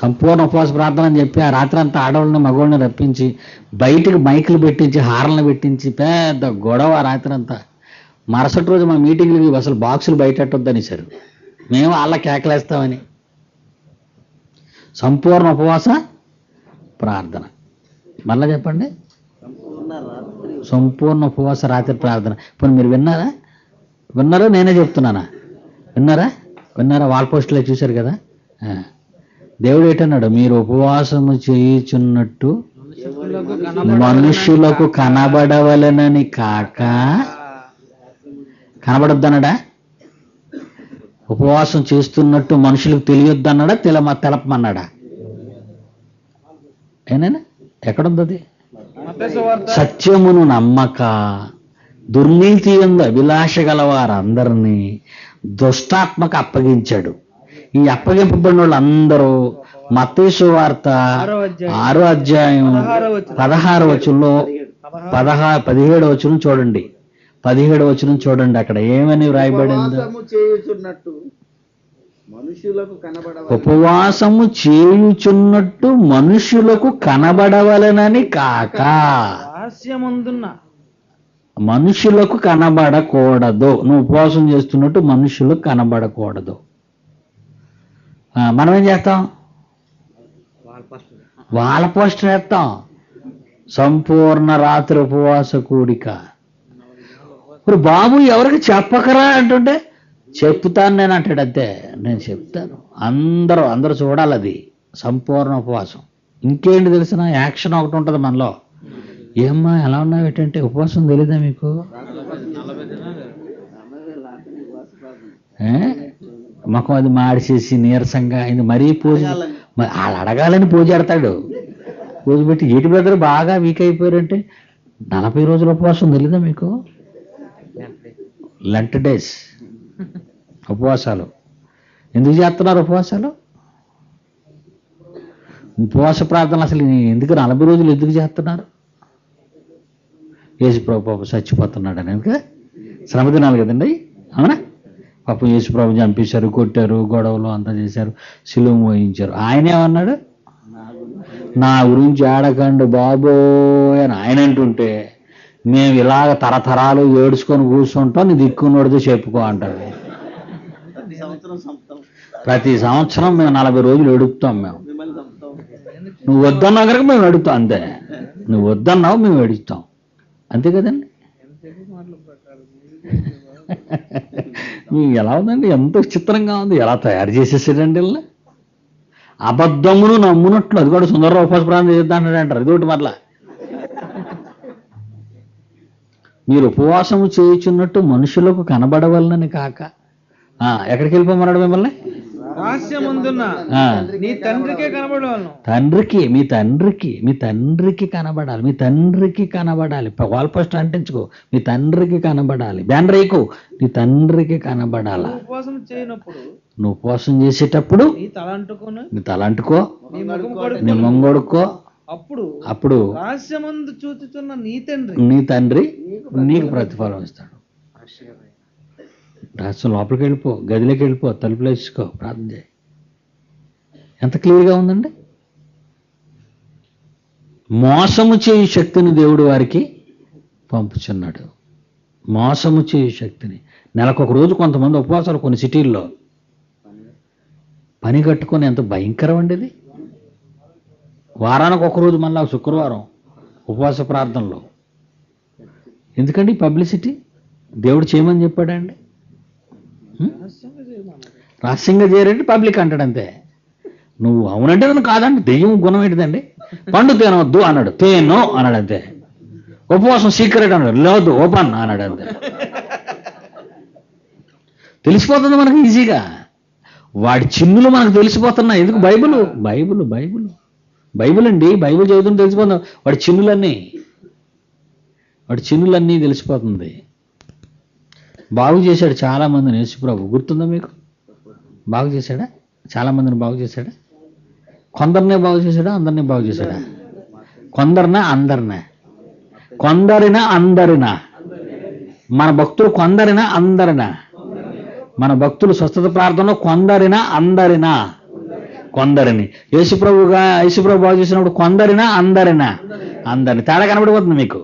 సంపూర్ణ ఉపవాస ప్రార్థన అని చెప్పి ఆ రాత్రి అంతా ఆడవాళ్ళని మగవాళ్ళని రప్పించి బయటికి మైకులు పెట్టించి హార్లను పెట్టించి పెద్ద గొడవ ఆ రాత్రి అంతా. మరుసటి రోజు మా మీటింగ్లకి అసలు బాక్సులు బయటెట్టొద్దనేసారు. మేము వాళ్ళ కేకలేస్తామని. సంపూర్ణ ఉపవాస ప్రార్థన. మళ్ళా చెప్పండి, సంపూర్ణ ఉపవాస రాత్రి ప్రార్థన. ఇప్పుడు మీరు విన్నారా? విన్నారో నేనే చెప్తున్నానా? విన్నారా? వాల్ పోస్టులో చూశారు కదా. దేవుడు ఏంటన్నాడు? మీరు ఉపవాసము చేయుచున్నట్టు మనుషులకు కనబడవలెనని కాక, కనబడొద్దన్నాడా? ఉపవాసం చేస్తున్నట్టు మనుషులకు తెలియొద్దన్నాడా? తెలపమన్నాడా? ఏనైనా ఎక్కడుంది అది? సత్యమును నమ్మక దుర్నీతి యందు అభిలాష గల వారందరినీ దుష్టాత్మకు అప్పగించాడు. ఈ అప్పగింపబడిన వాళ్ళందరూ మత్తయి సువార్త 6వ అధ్యాయం 16వ వచనంలో 17వ వచనం చూడండి. 17వ వచనం చూడండి. అక్కడ ఏమని వ్రాయబడింది? ఉపవాసము చేయుచున్నట్టు మనుషులకు కనబడవలెనని కాక, మనుషులకు కనబడకూడదు. నువ్వు ఉపవాసం చేస్తున్నట్టు మనుషులకు కనబడకూడదు. మనం ఏం చేస్తాం? వాళ్ళ పోస్టర్ వేస్తాం. సంపూర్ణ రాత్రి ఉపవాస కూడిక. ఇప్పుడు బాబు ఎవరికి చెప్పకరా అంటుంటే చెప్తాను నేను అంటాడు. అంతే, నేను చెప్తాను. అందరూ చూడాలి. అది సంపూర్ణ ఉపవాసం. ఇంకేంటి తెలిసిన యాక్షన్ ఒకటి ఉంటుంది మనలో. ఏమ్మా ఎలా ఉన్నావు ఏంటంటే ఉపవాసం తెలీదా మీకు? ముఖం అది మాడిచేసి నీరసంగా ఇది మరీ పూజ, వాళ్ళు అడగాలని పూజ పెడతాడు. పూజ పెట్టి ఏటి బ్రదర్ బాగా వీక్ అయిపోయారంటే 40 రోజుల ఉపవాసం తెలీదా మీకు? లెంట్ డేస్ ఉపవాసాలు. ఎందుకు చేస్తున్నారు ఉపవాసాలు? ఉపవాస ప్రార్థన అసలు ఎందుకు 40 రోజులు ఎందుకు చేస్తున్నారు? యేసుప్రభు చచ్చిపోతున్నాడు అని. ఎందుకు? శ్రమ దినాలు కదండి. అవునా? పాపం యేసుప్రభు చంపేశారు, కొట్టారు, గొడవలు అంతా చేశారు, శిలువ మోయించారు. ఆయన ఏమన్నాడు? నా గురించి ఆడకండి బాబోయ్ అని ఆయన అంటుంటే మేము ఇలాగ తరతరాలు ఏడుచుకొని కూర్చుంటాం, నీ దిక్కున్నోడితో చెప్పుకో అంటారు. ప్రతి సంవత్సరం మేము 40 రోజులు ఏడుపుతాం. నువ్వు వద్దన్నావు కనుక మేము ఏడుపుతాం. అంతే, నువ్వు వద్దన్నావు మేము ఏడుస్తాం. అంతే కదండి. మీకు ఎలా ఉందండి? ఎంత విచిత్రంగా ఉంది. ఎలా తయారు చేసేసాడండి వీళ్ళని. అబద్ధమును నమ్మునట్లు, అది కూడా సుందర ఉపవాస ప్రార్థన చేద్దాం అంటారు. ఇది ఒకటి మరలా. మీరు ఉపవాసము చేయుచున్నట్టు మనుషులకు కనబడవలనని కాక, ఎక్కడికి వెళ్ళిపోమన్నాడు మిమ్మల్ని? నీ తండ్రికే కనబడవలను. మీ తండ్రికి కనబడాలి. మీ తండ్రికి కనబడాలి. వాల్ పోస్టర్ అంటించుకో, మీ తండ్రికి కనబడాలి. బ్యానర్ వేయకు, నీ తండ్రికి కనబడాలా. నువ్వు ఉపవాసం చేసేటప్పుడు నీ తల అంటుకో, నీ మొంగొడుకో. అప్పుడు రహస్యమందు చూచుచున్న నీ తండ్రి నీకు ప్రతిఫలం ఇస్తాడు. రహస్యం లోపలికి వెళ్ళిపో, గదిలోకి వెళ్ళిపో, తలుపులు వేసుకో, ప్రార్థన చేయి. ఎంత క్లియర్గా ఉందండి. మోసము చేయు శక్తిని దేవుడు వారికి పంపుచున్నాడు. మోసము చేయు శక్తిని. నెలకొక రోజు కొంతమంది ఉపవాసాలు కొన్ని సిటీల్లో పని కట్టుకొని, ఎంత భయంకరం అండి ఇది. వారానికి ఒకరోజు మళ్ళా శుక్రవారం ఉపవాస ప్రార్థనలో. ఎందుకండి పబ్లిసిటీ? దేవుడు చేయమని చెప్పాడండి. రహస్యంగా చేయరంటే పబ్లిక్ అంటాడు. అంతే. నువ్వు అవునంటే నువ్వు కాదండి. దెయ్యం గుణం ఏంటిదండి? పండు తినవద్దు అన్నాడు, తేను అన్నాడు. అంతే. ఉపవాసం సీక్రెట్ అన్నాడు, లేదు ఓపెన్ అన్నాడు. అంతే. తెలిసిపోతుంది మనకు ఈజీగా. వాడి చిన్నులు మనకు తెలిసిపోతున్నాయి. ఎందుకు? బైబుల్ బైబుల్ బైబుల్ బైబుల్ అండి. బైబుల్ చదువుతుంటే తెలిసిపోతుంది వాడి చిన్నులన్నీ తెలిసిపోతుంది. బాగు చేశాడు చాలామందిని యేసుప్రభు. గుర్తుందా మీకు? బాగు చేశాడా? చాలామందిని బాగు చేశాడా? కొందరినే బాగు చేశాడా? అందరినీ బాగు చేశాడా? కొందరినా అందరినా? అందరినా? మన భక్తులు కొందరినా అందరినా? మన భక్తులు స్వస్థత ప్రార్థనలో కొందరినా అందరినా? కొందరిని. యేసుప్రభు బాగు చేసినప్పుడు కొందరినా అందరినా? అందరిని. తేడా కనబడిపోతుంది మీకు,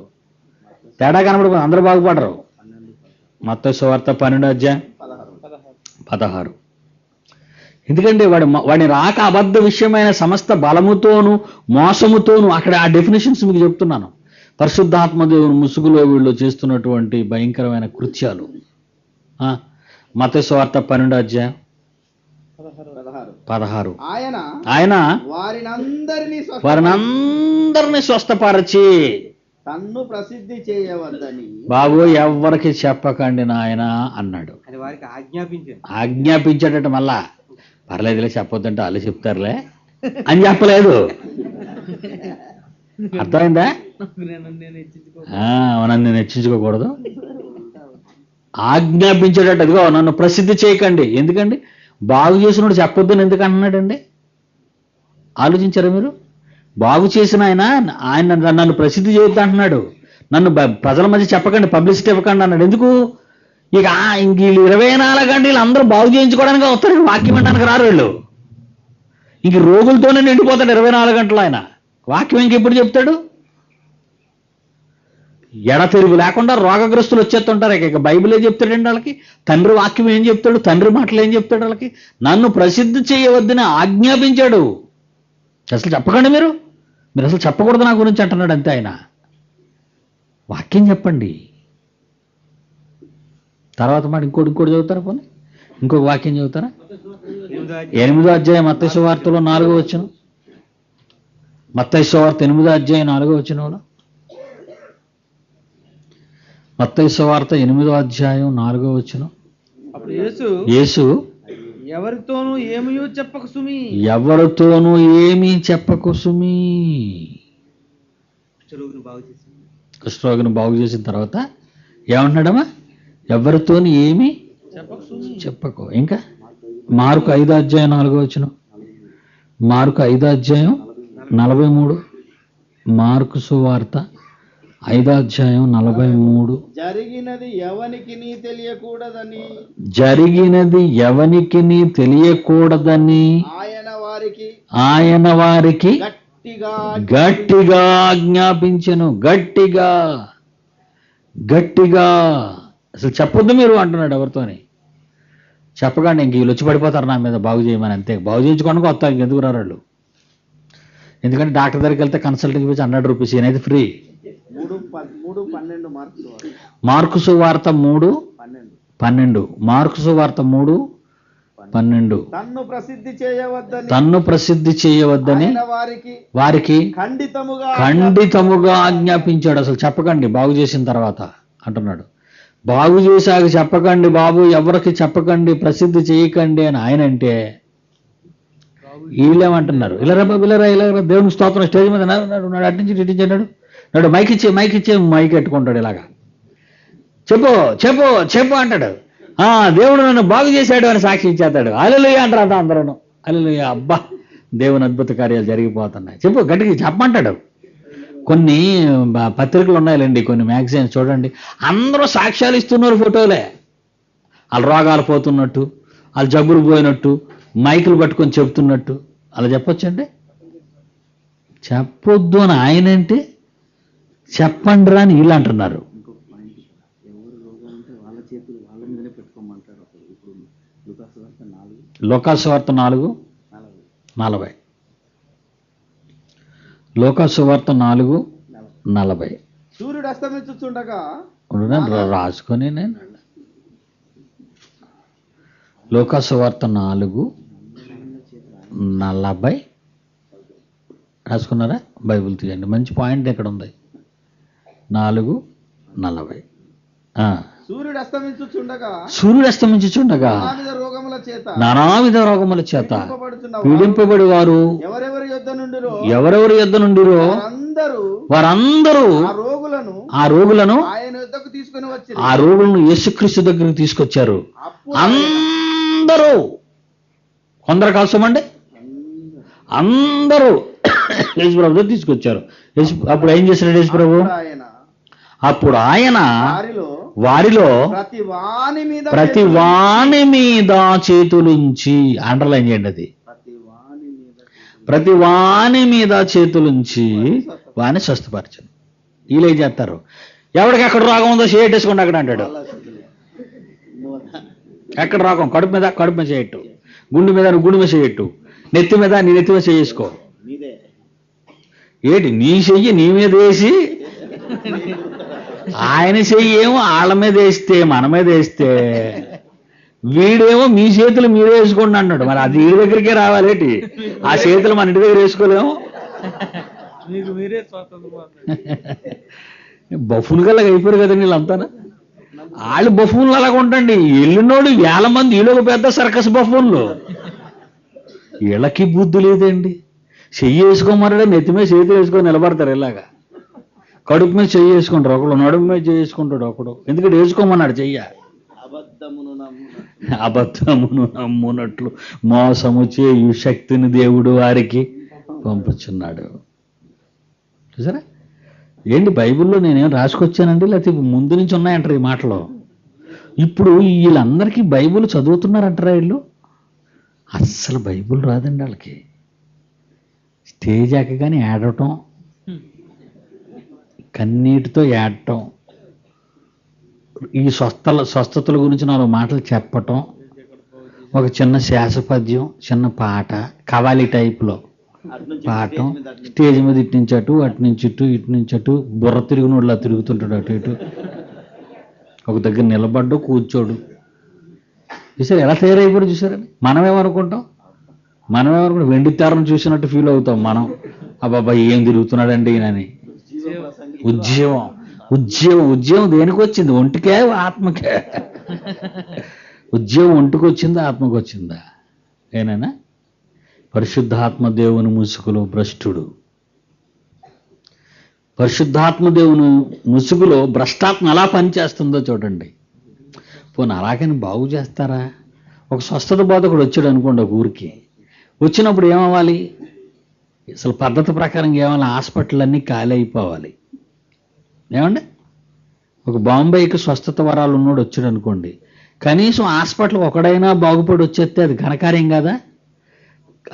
తేడా కనబడిపోతుంది. అందరూ బాగుపడరు. మత్తయి సువార్త 12:16. ఎందుకంటే వాడి రాక అబద్ధ విషయమైన సమస్త బలముతోను మోసముతోను, అక్కడ ఆ డెఫినేషన్స్ మీకు చెప్తున్నాను. పరిశుద్ధాత్మ దేవుని ముసుగులో వీళ్ళు చేస్తున్నటువంటి భయంకరమైన కృత్యాలు. మత్తయి సువార్త 12:16. ఆయన వారినందరినీ స్వస్థపరచి తన్ను ప్రసిద్ధి చేయవద్దని బాబు ఎవరికి చెప్పకండి నాయన అన్నాడు. అది వారికి ఆజ్ఞాపించాడట. మళ్ళా పర్లేదులే చెప్పొద్దంటే వాళ్ళు చెప్తారులే అని చెప్పలేదు. అర్థమైందా? నన్ను హెచ్చించుకోకూడదు, ఆజ్ఞాపించాడట. అదిగో నన్ను ప్రసిద్ధి చేయకండి. ఎందుకండి? బాగు చేసినోడు చెప్పొద్దని ఎందుకు అంటున్నాడండి? ఆలోచించారా మీరు? బాగు చేసిన ఆయన నన్ను ప్రసిద్ధి చేయొద్దు అంటున్నాడు. నన్ను ప్రజల మధ్య చెప్పకండి, పబ్లిసిటీ ఇవ్వకండి అన్నాడు. ఎందుకు? ఇక వీళ్ళు 24 గంటలు అందరూ బాగు చేయించుకోవడానికి వస్తారు, వాక్యం వినడానికి రారు వీళ్ళు. ఇంక రోగులతోనే నిండిపోతాడు 24 గంటలు. ఆయన వాక్యం ఇంకెప్పుడు చెప్తాడు? ఎడతెరుగు లేకుండా రోగగ్రస్తులు వచ్చేస్తుంటారు. ఇక బైబిల్ ఏం చెప్తాడండి వాళ్ళకి? తండ్రి వాక్యం ఏం చెప్తాడు? తండ్రి మాటలు ఏం చెప్తాడు వాళ్ళకి? నన్ను ప్రసిద్ధి చేయవద్దని ఆజ్ఞాపించాడు. అసలు చెప్పకండి, మీరు అసలు చెప్పకూడదు నా గురించి అంటున్నాడు అంతే. ఆయన వాక్యం చెప్పండి. తర్వాత మాట ఇంకోటి చదువుతారా? పోనీ ఇంకొక వాక్యం చదువుతారా? 8వ అధ్యాయం మత్తయి సువార్తలో 4వ వచనం. మత్తయి సువార్త 8వ అధ్యాయం 4వ వచనంలో, మత్తయి సువార్త 8వ అధ్యాయం 4వ వచనం. అప్పుడు యేసు ఎవరితోనూ ఏమీ చెప్పకు సుమి. కుష్ఠరోగిని బాగు చేసిన తర్వాత ఏమంటున్నాడమ్మా? ఎవరితోని ఏమీ చెప్పకు. ఇంకా మార్కు 5వ అధ్యాయం 4వ వచనం. మార్కు 5వ అధ్యాయం 43. మార్కు సువార్త 5వ అధ్యాయం 43. జరిగినది ఎవనికి తెలియకూడదని ఆయన వారికి గట్టిగా ఆజ్ఞాపించెను. గట్టిగా అసలు చెప్పొద్దు మీరు అంటున్నాడు. ఎవరితోని చెప్పకండి. ఇంక వీళ్ళు వచ్చి పడిపోతారు నా మీద బాగు చేయమని. అంతే, బాగు చేయించుకోవడానికి వస్తారు. ఇంకెందుకు రారు వాళ్ళు? ఎందుకంటే డాక్టర్ దగ్గరికి వెళ్తే కన్సల్టింగ్ ఫీజు 100 రూపీస్, ఈయనైతే ఫ్రీ. మార్కు సువార్త 3:12. మార్కు సువార్త 3:12. తన్ను ప్రసిద్ధి చేయవద్దని వారికి ఖండితముగా ఆజ్ఞాపించాడు. అసలు చెప్పకండి బాగు చేసిన తర్వాత అంటున్నాడు. బాగు చేశాక చెప్పకండి బాబు, ఎవరికి చెప్పకండి, ప్రసిద్ధి చేయకండి అని ఆయన అంటే వీళ్ళేమంటున్నారు? ఇలా దేవునికి స్తోత్రం, స్టేజ్ మీద నాడు అట్టించి ఇట్టించాడు, నాడు మైక్ ఇచ్చే మైక్ ఎట్టుకుంటాడు. ఇలాగా చెప్పు అంటాడు. దేవుడు నన్ను బాగు చేశాడు అని సాక్షి ఇచ్చేస్తాడు. హల్లెలూయా అంటారు అందరూ. హల్లెలూయా, అబ్బా దేవుని అద్భుత కార్యాలు జరిగిపోతున్నాయి, చెప్పు గట్టిగా చెప్పమంటాడు. కొన్ని పత్రికలు ఉన్నాయిలేండి, కొన్ని మ్యాగజైన్స్ చూడండి, అందరూ సాక్ష్యాలు ఇస్తున్నారు, ఫోటోలే. వాళ్ళ రోగాలు పోతున్నట్టు, వాళ్ళ జబ్బులు పోయినట్టు, మైకులు పట్టుకొని చెప్తున్నట్టు. అలా చెప్పొచ్చండి? చెప్పొద్దు అని ఆయనంటే చెప్పండి రా అని వీళ్ళు అంటున్నారు. లోకాసువార్త 4:40. లోకాసువార్త 4:40. సూర్యుడు అస్తమించుచుండగా రాసుకొని నేను లోకాసువార్త 4:40 రాసుకున్నారా? బైబిల్ తీయండి, మంచి పాయింట్ ఎక్కడ ఉంది. 4:40. సూర్యుడు అస్తమించుచుండగా నానావిధ రోగముల చేత పీడింపబడి వారు ఎవరెవరి యొద్ద నుండిరో వారందరూ ఆ రోగులను యేసుక్రీస్తు దగ్గరికి తీసుకొచ్చారు. అందరూ, కొందరు కాసమండి, అందరూ యేసుప్రభు దగ్గర తీసుకొచ్చారు. అప్పుడు ఏం చేశాడు యేసుప్రభు? అప్పుడు ఆయన వారిలో ప్రతి వాని మీద చేతులుంచి, అండర్లైన్ చేయండి, అది ప్రతి వాని మీద చేతులుంచి వాని స్వస్థపరచను. వీళ్ళేం చేస్తారు, ఎవరికి ఎక్కడ రోగం ఉందో చేయటేసుకోండి అక్కడ అంటాడు. ఎక్కడ రోగం, కడుపు మీద చేయట్టు, గుండె మీద గుండె మీద చేయట్టు, నెత్తి మీద నీ నెత్తి మీద చేసుకో. ఏంటి నీ చెయ్యి నీ మీద వేసి ఆయన చెయ్యి ఏమో వాళ్ళ మీద వేస్తే మన మీద వేస్తే వీడేమో మీ చేతులు మీరే వేసుకోండి అన్నాడు. మరి అది వీడి దగ్గరికే రావాలేటి, ఆ చేతులు మన ఇంటి దగ్గర వేసుకోలేము. బఫున్ గల్లాగా అయిపోయారు కదండి వీళ్ళంతా. వాళ్ళు బఫూన్లు అలాగ ఉంటండి, వెళ్ళినోడు 1000 మంది, వీళ్ళొక పెద్ద సర్కస్ బఫూన్లు. వీళ్ళకి బుద్ధి లేదండి. చెయ్యి వేసుకోమన్నాడు, నెత్తి మీద చేతులు వేసుకొని నిలబడతారు ఇలాగా. కడుపు మీద చెయ్యి వేసుకుంటారు ఒకడు, నడుము మీద చెయ్యి వేసుకుంటాడు ఒకడు. ఎందుకంటే వేసుకోమన్నాడు చెయ్య. అబద్ధమును నమ్మునట్లు మోసము చేయు శక్తిని దేవుడు వారికి పంపుచున్నాడు. చూసారా ఏంటి, బైబిల్లో నేనేం రాసుకొచ్చానండి లేకపోతే ముందు నుంచి ఉన్నాయంటారు ఈ మాటలు. ఇప్పుడు వీళ్ళందరికీ బైబిల్ చదువుతున్నారంటారా వీళ్ళు? అస్సలు బైబిల్ రాదండి వాళ్ళకి. స్టేజ్ ఎక్కగానే ఏడవటం, కన్నీటితో ఏడటం, ఈ స్వస్థతల గురించి 4 మాటలు చెప్పటం, ఒక చిన్న శాసపద్యం, చిన్న పాట, కవాలి టైప్లో పాఠం, స్టేజ్ మీద ఇటు నుంచి అటు, అటు నుంచి ఇటు, ఇటు నుంచి అటు, బుర్ర తిరుగునోళ్ళ తిరుగుతుంటాడు అటు ఇటు, ఒక దగ్గర నిలబడ్డు కూర్చోడు. చూసారు ఎలా తయారైపోయారు చూసారని. మనమేమనుకుంటాం వెండి తెరను చూసినట్టు ఫీల్ అవుతాం మనం. అబ్బాబ్బా ఏం తిరుగుతున్నాడండి ఈయనని. ఉద్యమం దేనికి వచ్చింది? ఒంటికే ఆత్మకే. ఉద్యమం ఒంటికి వచ్చిందా ఆత్మకు వచ్చిందా? ఏనైనా పరిశుద్ధాత్మ దేవుని ముసుగులో భ్రష్టుడు. పరిశుద్ధాత్మ దేవుని ముసుగులో భ్రష్టాత్మ ఎలా పనిచేస్తుందో చూడండి. పోనీ అలాగని బాగు చేస్తారా? ఒక స్వస్థత బోధకుడు వచ్చాడు అనుకోండి ఒక ఊరికి. వచ్చినప్పుడు ఏమవ్వాలి? అసలు పద్ధతి ప్రకారం ఏమన్నా హాస్పిటల్ అన్నీ ఖాళీ అయిపోవాలి. ఏమండి, ఒక బాంబేకి స్వస్థత వరాలు ఉన్నోడు వచ్చాడు అనుకోండి, కనీసం హాస్పిటల్ ఒకడైనా బాగుపడి వచ్చేస్తే అది ఘనకార్యం కదా.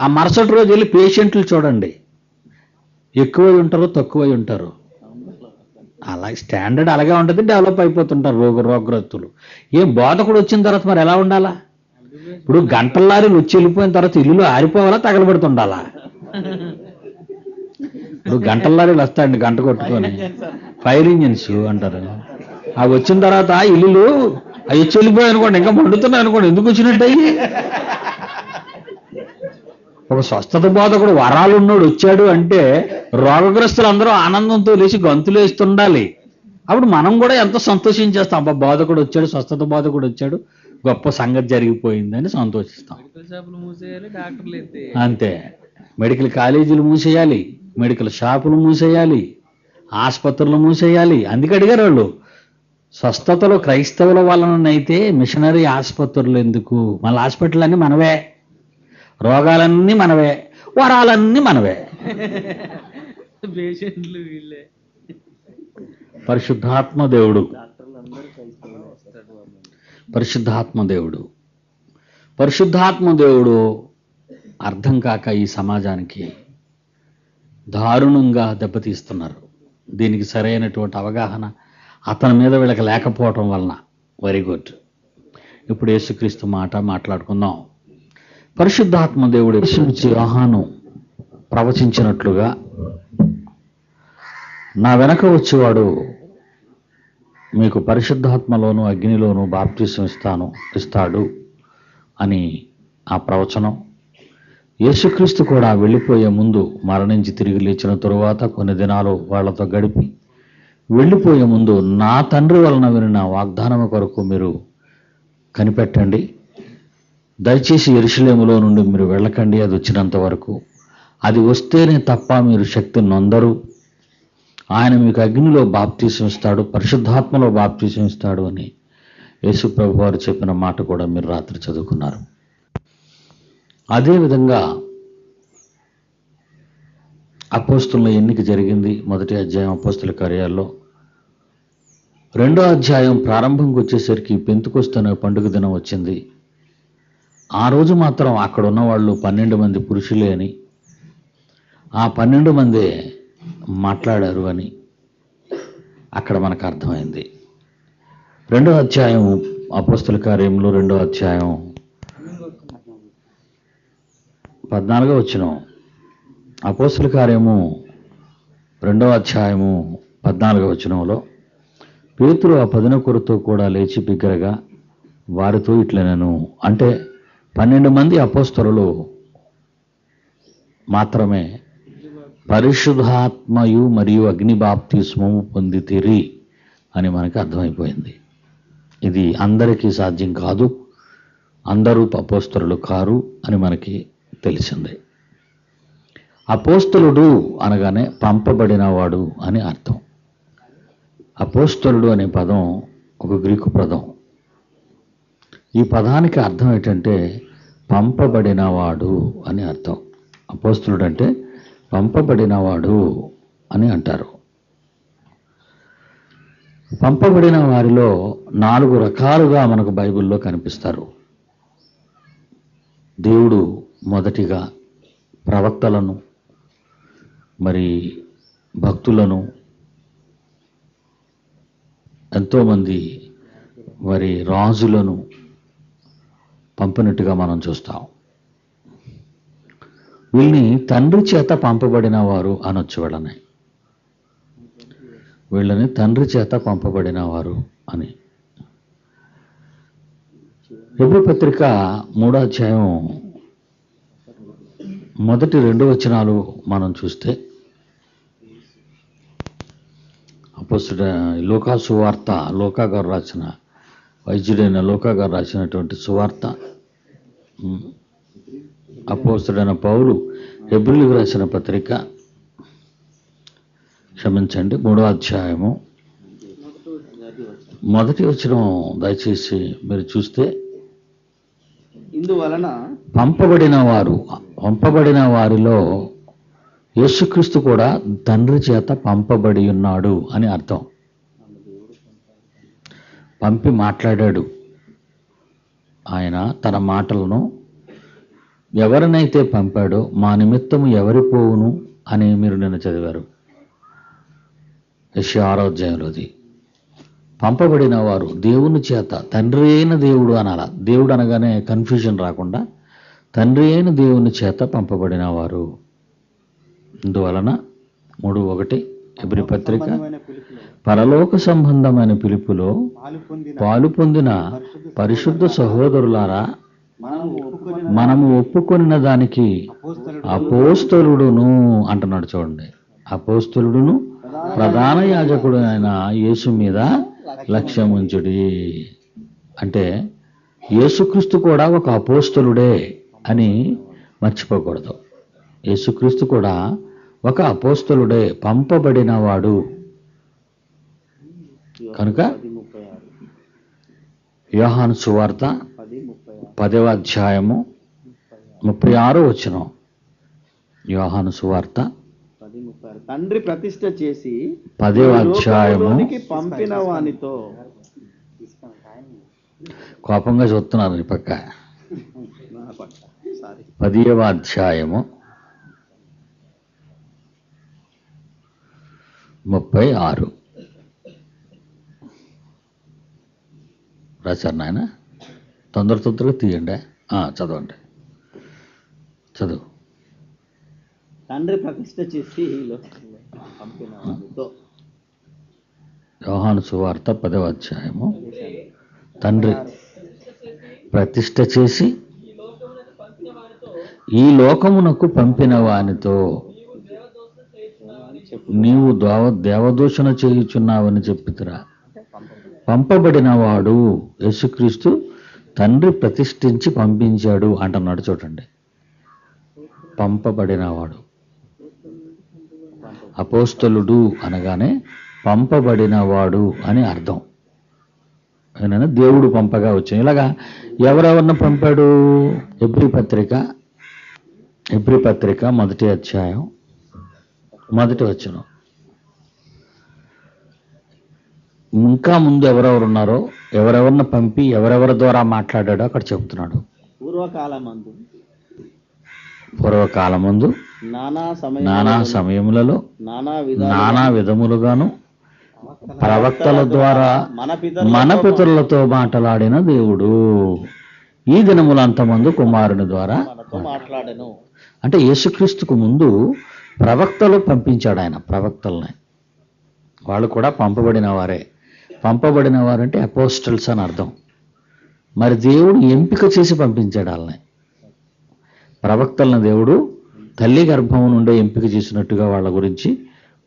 ఆ మరుసటి రోజు వెళ్ళి పేషెంట్లు చూడండి, ఎక్కువై ఉంటారో తక్కువై ఉంటారో. అలా స్టాండర్డ్ అలాగే ఉంటుంది, డెవలప్ అయిపోతుంటారు రోగగ్రస్తులు. ఏం బోధకుడు వచ్చిన తర్వాత మరి ఎలా ఉండాలా? ఇప్పుడు గంటల్లారీలు వచ్చి వెళ్ళిపోయిన తర్వాత ఇల్లులో ఆరిపోవాలా, తగలబడుతుండాలా? ఇప్పుడు గంటల్లారీలు వస్తాయండి గంట కొట్టుకొని, ఫైర్ ఇంజిన్స్ అంటారు. అవి వచ్చిన తర్వాత ఇల్లులు అవి వచ్చి వెళ్ళిపోయాయి అనుకోండి, ఇంకా మండుతున్నాయి అనుకోండి, ఎందుకు వచ్చినట్టు అయ్యి. ఒక స్వస్థత బోధకుడు వరాలు ఉన్నోడు వచ్చాడు అంటే రోగగ్రస్తులు అందరూ ఆనందంతో లేచి గంతులు వేస్తుండాలి. అప్పుడు మనం కూడా ఎంతో సంతోషించేస్తాం. అబ్బా బోధకుడు వచ్చాడు, స్వస్థత బోధకుడు వచ్చాడు, గొప్ప సంగతి జరిగిపోయిందని సంతోషిస్తాం. అంతే. మెడికల్ కాలేజీలు మూసేయాలి, మెడికల్ షాపులు మూసేయాలి, ఆసుపత్రులు మూసేయాలి. అందుకే అడిగారు వాళ్ళు, స్వస్థతలో క్రైస్తవుల వలనైతే మిషనరీ ఆసుపత్రులు ఎందుకు? మళ్ళీ హాస్పిటల్ అన్నీ మనవే, రోగాలన్నీ మనవే, వరాలన్నీ మనవే. పరిశుద్ధాత్మ దేవుడు, పరిశుద్ధాత్మ దేవుడు, పరిశుద్ధాత్మ దేవుడు అర్థం కాక ఈ సమాజానికి దారుణంగా దెబ్బతీస్తున్నారు. దీనికి సరైనటువంటి అవగాహన అతని మీద వీళ్ళకి లేకపోవటం వలన. Very good. ఇప్పుడు యేసుక్రీస్తు మాట్లాడుకుందాం. పరిశుద్ధాత్మ దేవుడు యోహాను ప్రవచించినట్లుగా, నా వెనక వచ్చేవాడు మీకు పరిశుద్ధాత్మలోను అగ్నిలోను బాప్తిసం ఇస్తాడు అని ఆ ప్రవచనం. యేసుక్రీస్తు కూడా వెళ్ళిపోయే ముందు, మరణించి తిరిగి లేచిన తరువాత కొన్ని దినాలు వాళ్లతో గడిపి వెళ్ళిపోయే ముందు, నా తండ్రి వలన వినిన వాగ్దానము కొరకు మీరు కనిపెట్టండి, దయచేసి యెరూషలేములో నుండి మీరు వెళ్ళకండి, అది వచ్చినంత వరకు. అది వస్తేనే తప్ప మీరు శక్తి నొందరు. ఆయన మీకు అగ్నిలో బాప్తీసం ఇస్తాడు, పరిశుద్ధాత్మలో బాప్తీసం ఇస్తాడు అని యేసు ప్రభు వారు చెప్పిన మాట కూడా మీరు రాత్రి చదువుకున్నారు. అదేవిధంగా అపోస్తుల ఎన్నిక జరిగింది. 1వ అధ్యాయం అపోస్తుల కార్యాల్లో. 2వ అధ్యాయం ప్రారంభంకి వచ్చేసరికి పెంతెకొస్తు అనే పండుగ దినం వచ్చింది. ఆ రోజు మాత్రం అక్కడ ఉన్న వాళ్ళు 12 మంది పురుషులే అని, ఆ 12 మంది మాట్లాడారు అని అక్కడ మనకు అర్థమైంది. 2వ అధ్యాయం అపోస్తల కార్యములు 2వ అధ్యాయం 14వ వచనం. అపోస్తల కార్యము 2వ అధ్యాయము 14వ వచనంలో పేతురు ఆ 11 కూడా లేచి బిగ్గరగా వారితో ఇట్లనెను. అంటే 12 మంది అపోస్తలులు మాత్రమే పరిశుద్ధాత్మయు మరియు అగ్ని బాప్తిస్మము పొందితిరి అని మనకు అర్థమైపోయింది. ఇది అందరికీ సాధ్యం కాదు, అందరూ అపోస్తలులు కారు అని మనకి తెలిసింది. అపోస్తలుడు అనగానే పంపబడినవాడు అని అర్థం. అపోస్తలుడు అనే పదం ఒక గ్రీకు పదం. ఈ పదానికి అర్థం ఏంటంటే పంపబడినవాడు అని అర్థం. అపోస్తలుడు అంటే పంపబడినవాడు అని అంటారు. పంపబడిన వారిలో 4 రకాలుగా మనకు బైబిల్లో కనిపిస్తారు. దేవుడు మొదటిగా ప్రవక్తలను, మరి భక్తులను, ఎంతోమంది మరి రాజులను పంపినట్టుగా మనం చూస్తాం. వీళ్ళని తండ్రి చేత పంపబడిన వారు అనొచ్చు. వీళ్ళని తండ్రి చేత పంపబడిన వారు అని. హెబ్రీ పత్రిక 3వ అధ్యాయం మొదటి 2 వచనాలు మనం చూస్తే, అపోస్తలుడైన లూకా సువార్త, లూకా గారు రాసిన, వైద్యుడైన లూకా గారు రాసినటువంటి సువార్త, అపోస్తలుడైన పౌలు హెబ్రీయులకు రాసిన పత్రిక, క్షమించండి 3వ అధ్యాయము 1వ వచనం దయచేసి మీరు చూస్తే, ఇందువలన పంపబడిన వారిలో యేసుక్రీస్తు కూడా తండ్రి చేత పంపబడి ఉన్నాడు అని అర్థం. పంపి మాట్లాడాడు. ఆయన తన మాటలను ఎవరినైతే పంపాడో మా నిమిత్తము ఎవరి పోవును అని మీరు నిన్న చదివారు యెషయా 6వ అధ్యాయంలోది. పంపబడిన వారు దేవుని చేత, తండ్రి అయిన దేవుడు అనాల. దేవుడు అనగానే కన్ఫ్యూజన్ రాకుండా తండ్రి అయిన దేవుని చేత పంపబడిన వారు. ఇందువలన 3:1 హెబ్రీ పత్రిక, పరలోక సంబంధమైన పిలుపులో పాలు పొందిన పరిశుద్ధ సహోదరులారా, మనము ఒప్పుకొనిన దానికి అపోస్తలుడును అంటున్నాడు. చూడండి, అపోస్తలుడును ప్రధాన యాజకుడు అయిన యేసు మీద లక్ష్యం ఉంచుడి. అంటే యేసుక్రీస్తు కూడా ఒక అపోస్తలుడే అని మర్చిపోకూడదు. యేసుక్రీస్తు కూడా ఒక అపోస్తలుడే, పంపబడినవాడు. కనుక యోహాను సువార్త 10వ అధ్యాయము 36వ వచనం. యోహాను సువార్త తండ్రి ప్రతిష్ఠ చేసి 10వ అధ్యాయము, పంపిన వానితో. కోపంగా చూస్తున్నారు ఈ పక్క. 10వ అధ్యాయము 36 రాశారు నాయన. తొందరగా తీయండి. చదవండి, చదువు. తండ్రి ప్రతిష్ఠ చేసి పంపిన వానితో. యోహాను సువార్త 10వ అధ్యాయము, తండ్రి ప్రతిష్ఠ చేసి ఈ లోకమునకు పంపిన వానితో నీవు దేవదూషణ చేయుచున్నావని చెప్పితురా. పంపబడిన వాడు యేసుక్రీస్తు తండ్రి ప్రతిష్ఠించి పంపించాడు అంటున్నాడు. చూడండి, పంపబడినవాడు. అపోస్తలుడు అనగానే పంపబడినవాడు అని అర్థం. ఏమైనా దేవుడు పంపగా వచ్చాను. ఇలాగా ఎవరెవరిని పంపాడు? హెబ్రీ పత్రిక 1వ అధ్యాయం 1వ వచనం. ఇంకా ముందు ఎవరెవరు ఉన్నారో, ఎవరెవరిని పంపి ఎవరెవరి ద్వారా మాట్లాడాడో అక్కడ చెబుతున్నాడు. పూర్వకాలమందు నానా సమయములలో నానా విధములుగాను ప్రవక్తల ద్వారా మన పితరులతో మాట్లాడిన దేవుడు ఈ దినములంతమందు కుమారుని ద్వారా మాట్లాడను. అంటే యేసుక్రీస్తుకు ముందు ప్రవక్తలు పంపించాడు ఆయన. ప్రవక్తల్ని వాళ్ళు కూడా పంపబడిన వారే. పంపబడిన వారంటే అపోస్టల్స్ అని అర్థం. మరి దేవుడు ఎంపిక చేసి పంపించాడు వాళ్ళని. ప్రవక్తలను దేవుడు తల్లి గర్భం నుండే ఎంపిక చేసినట్టుగా వాళ్ళ గురించి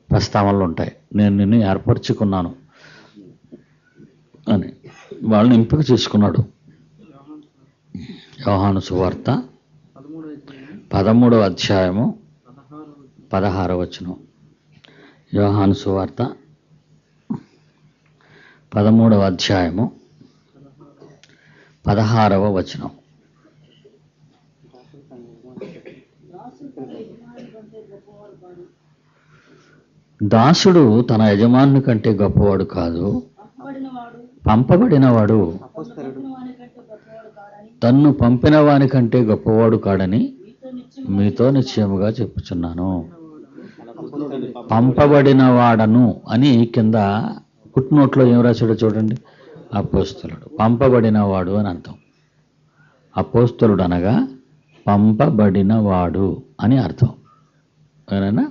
ప్రస్తావనలు ఉంటాయి. నేను నిన్ను ఏర్పరచుకున్నాను అని వాళ్ళని ఎంపిక చేసుకున్నాడు. యోహాను సువార్త 13వ అధ్యాయము 16వ వచనం. యోహాను సువార్త 13వ అధ్యాయము 16వ వచనం. దాసుడు తన యజమాని కంటే గొప్పవాడు కాదు, పంపబడినవాడు తన్ను పంపిన వాని కంటే గొప్పవాడు కాడని మీతో నిశ్చయముగా చెప్పుచున్నాను. పంపబడిన వాడను అని కింద పుట్టినోట్లో ఏం రాశాడో చూడండి. అపోస్తలుడు. పంపబడినవాడు అని అర్థం. అపోస్తలుడు అనగా పంపబడినవాడు అని అర్థం. ఏనా?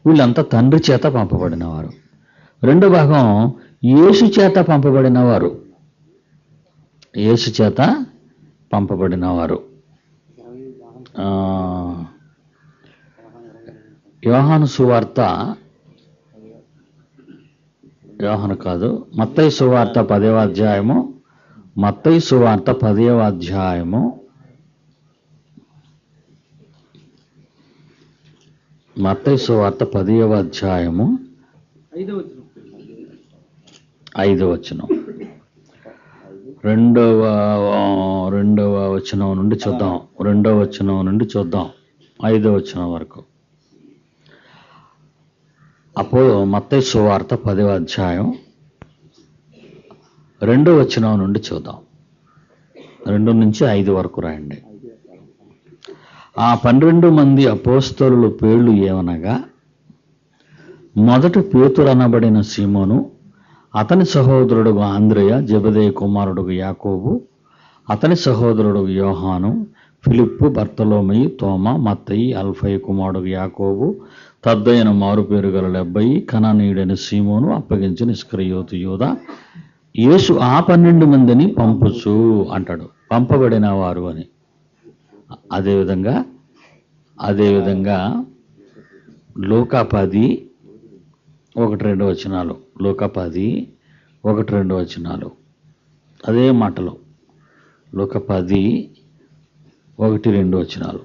వీళ్ళంతా తండ్రి చేత పంపబడినవారు. రెండో భాగం యేసు చేత పంపబడినవారు. యేసు చేత పంపబడినవారు. యోహాను సువార్త, యోహాను కాదు, మత్తయి సువార్త 10వ అధ్యాయము, మత్తయి సువార్త 10వ అధ్యాయము, మత్తయి సువార్త 10వ అధ్యాయము 5వ వచనం. రెండవ వచనం నుండి చూద్దాం. 2వ వచనం నుండి చూద్దాం 5వ వచనం వరకు. మత్తయి సువార్త 10వ అధ్యాయం 2వ వచనం నుండి చూద్దాం. 2 నుంచి 5 వరకు రాయండి. ఆ 12 మంది అపోస్తలుల పేర్లు ఏమనగా, మొదట పేతురు అనబడిన సీమోను, అతని సహోదరుడు ఆంద్రేయ, జెబెదయి కుమారుడు యాకోబు, అతని సహోదరుడు యోహాను, ఫిలిప్పు, బర్తలోమయి, తోమ, మత్తయి, అల్ఫయి కుమారుడు యాకోబు, తద్దైన మారు పేరు గల లెబ్బయి, కనానీయుడైన సీమోను, అప్పగించిన ఇస్కరియోతు యూదా. యేసు ఆ 12 మందిని పంపుచు అంటాడు, పంపబడిన వారు అని. అదేవిధంగా లూకా 10:1-2 వచనాలు. లూకా 10:1-2 వచనాలు. అదే మాటలు. లూకా 10:1-2 వచనాలు.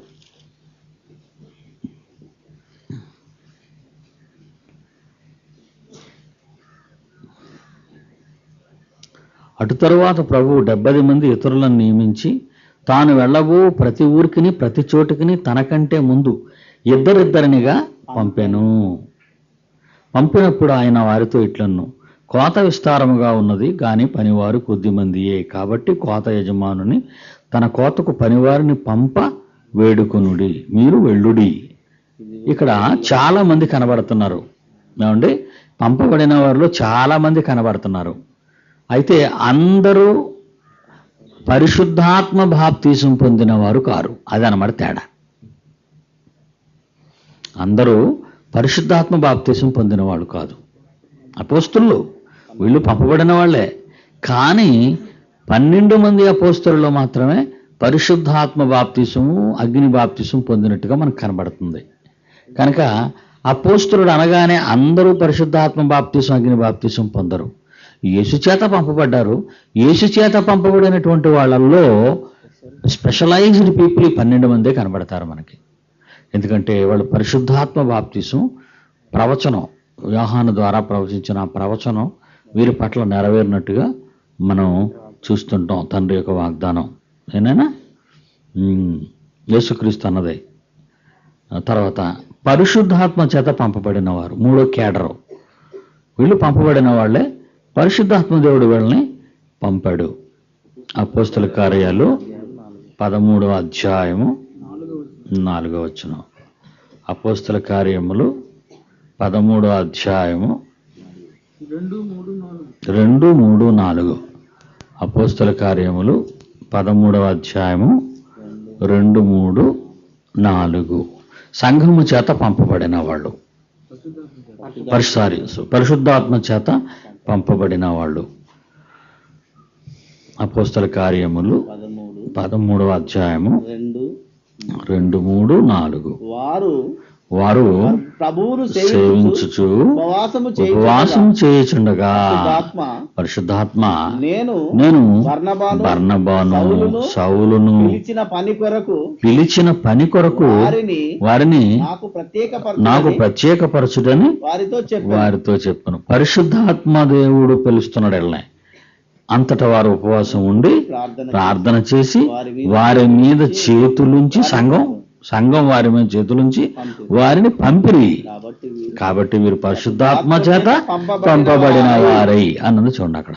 అటు తరువాత ప్రభువు 70 మంది ఇతరులను నియమించి తాను వెళ్ళబో ప్రతి ఊరికిని ప్రతి చోటుకిని తనకంటే ముందు ఇద్దరిద్దరినిగా పంపెను. పంపినప్పుడు ఆయన వారితో ఇట్లన్ను, కోత విస్తారముగా ఉన్నది, కానీ పనివారు కొద్దిమందియే. కాబట్టి కోత యజమానుని తన కోతకు పనివారిని పంప వేడుకొనుడి, మీరు వెళ్ళుడి. ఇక్కడ చాలా మంది కనబడుతున్నారు. ఏమండి? పంపబడిన వారిలో చాలా మంది కనబడుతున్నారు. అయితే అందరూ పరిశుద్ధాత్మ బాప్తీసం పొందిన వారు కారు. అదనమాట తేడా. అందరూ పరిశుద్ధాత్మ బాప్తీసం పొందిన వాళ్ళు కాదు. అపోస్తలులు వీళ్ళు పంపబడిన వాళ్ళే. కానీ 12 మంది అపోస్తలులు మాత్రమే పరిశుద్ధాత్మ బాప్తీసము, అగ్ని బాప్తీసం పొందినట్టుగా మనకు కనబడుతుంది. కనుక అపోస్తలుడు అనగానే అందరూ పరిశుద్ధాత్మ బాప్తీసం, అగ్ని బాప్తీసం పొందరు. యేసు చేత పంపబడ్డారు. యేసు చేత పంపబడినటువంటి వాళ్ళల్లో స్పెషలైజ్డ్ పీపుల్ 12 మందే కనబడతారు మనకి. ఎందుకంటే వాళ్ళు పరిశుద్ధాత్మ బాప్తీసం, ప్రవచనం, యోహాను ద్వారా ప్రవచించిన ప్రవచనం వీరి పట్ల నెరవేరినట్టుగా మనం చూస్తుంటాం. తండ్రి యొక్క వాగ్దానం ఏనైనా యేసుక్రీస్తు అన్నదే. తర్వాత పరిశుద్ధాత్మ చేత పంపబడిన వారు, 3వ కేడరు. వీళ్ళు పంపబడిన వాళ్ళే. పరిశుద్ధాత్మ దేవుడు వీళ్ళని పంపాడు. అపోస్తల కార్యాలు 13వ అధ్యాయము 4వ వచనం. అపోస్తల కార్యములు 13వ అధ్యాయము 2, 3, 4. అపోస్తల కార్యములు 13వ అధ్యాయము 2, 3, 4. సంఘము చేత పంపబడిన వాళ్ళు, పరిశుద్ధాత్మ చేత పంపబడిన వాళ్ళు. అపోస్తల కార్యములు 13వ అధ్యాయము 2, 3, 4. వారు ప్రభువును సేవించుచు ఉపవాసము చేయుచుండగా పరిశుద్ధాత్మ నేను బర్నబాను సౌలును పిలిచిన పని కొరకు వారిని నాకు ప్రత్యేకపరచుడని వారితో చెప్పను. పరిశుద్ధాత్మ దేవుడు పిలుస్తున్నాడు వెళ్ళనే. అంతటా వారు ఉపవాసం ఉండి ప్రార్థన చేసి వారి మీద చేతులుంచి సంఘం వారి మీద చేతులుంచి వారిని పంపిరి. కాబట్టి వీరు పరిశుద్ధాత్మ చేత పంపబడిన వారై అన్నది చూడండి అక్కడ.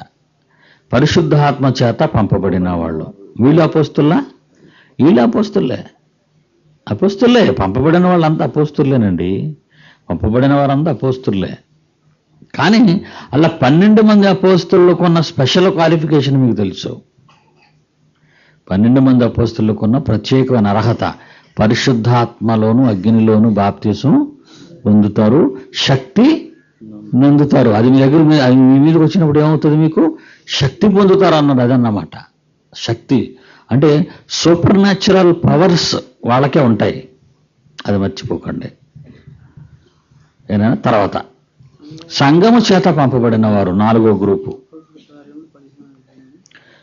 పరిశుద్ధాత్మ చేత పంపబడిన వాళ్ళు. వీళ్ళు అపోస్తుల్లా? వీళ్ళు అపోస్తుల్లే. పంపబడిన వాళ్ళంతా అపోస్తుల్లేనండి. పంపబడిన వారంతా అపోస్తుల్లే. కానీ అలా 12 మంది అపోస్తులకు ఉన్న స్పెషల్ క్వాలిఫికేషన్ మీకు తెలుసు. 12 మంది అపోస్తులకు ఉన్న ప్రత్యేకమైన అర్హత, పరిశుద్ధాత్మలోను అగ్నిలోను బాప్తిసం పొందుతారు, శక్తి పొందుతారు. అది మీ దగ్గర మీ మీదకి వచ్చినప్పుడు ఏమవుతుంది? మీకు శక్తి పొందుతారు అన్నది అదన్నమాట. శక్తి అంటే సూపర్ న్యాచురల్ పవర్స్ వాళ్ళకే ఉంటాయి, అది మర్చిపోకండి. ఏనా? తర్వాత సంఘము చేత పంపబడిన వారు 4వ గ్రూపు.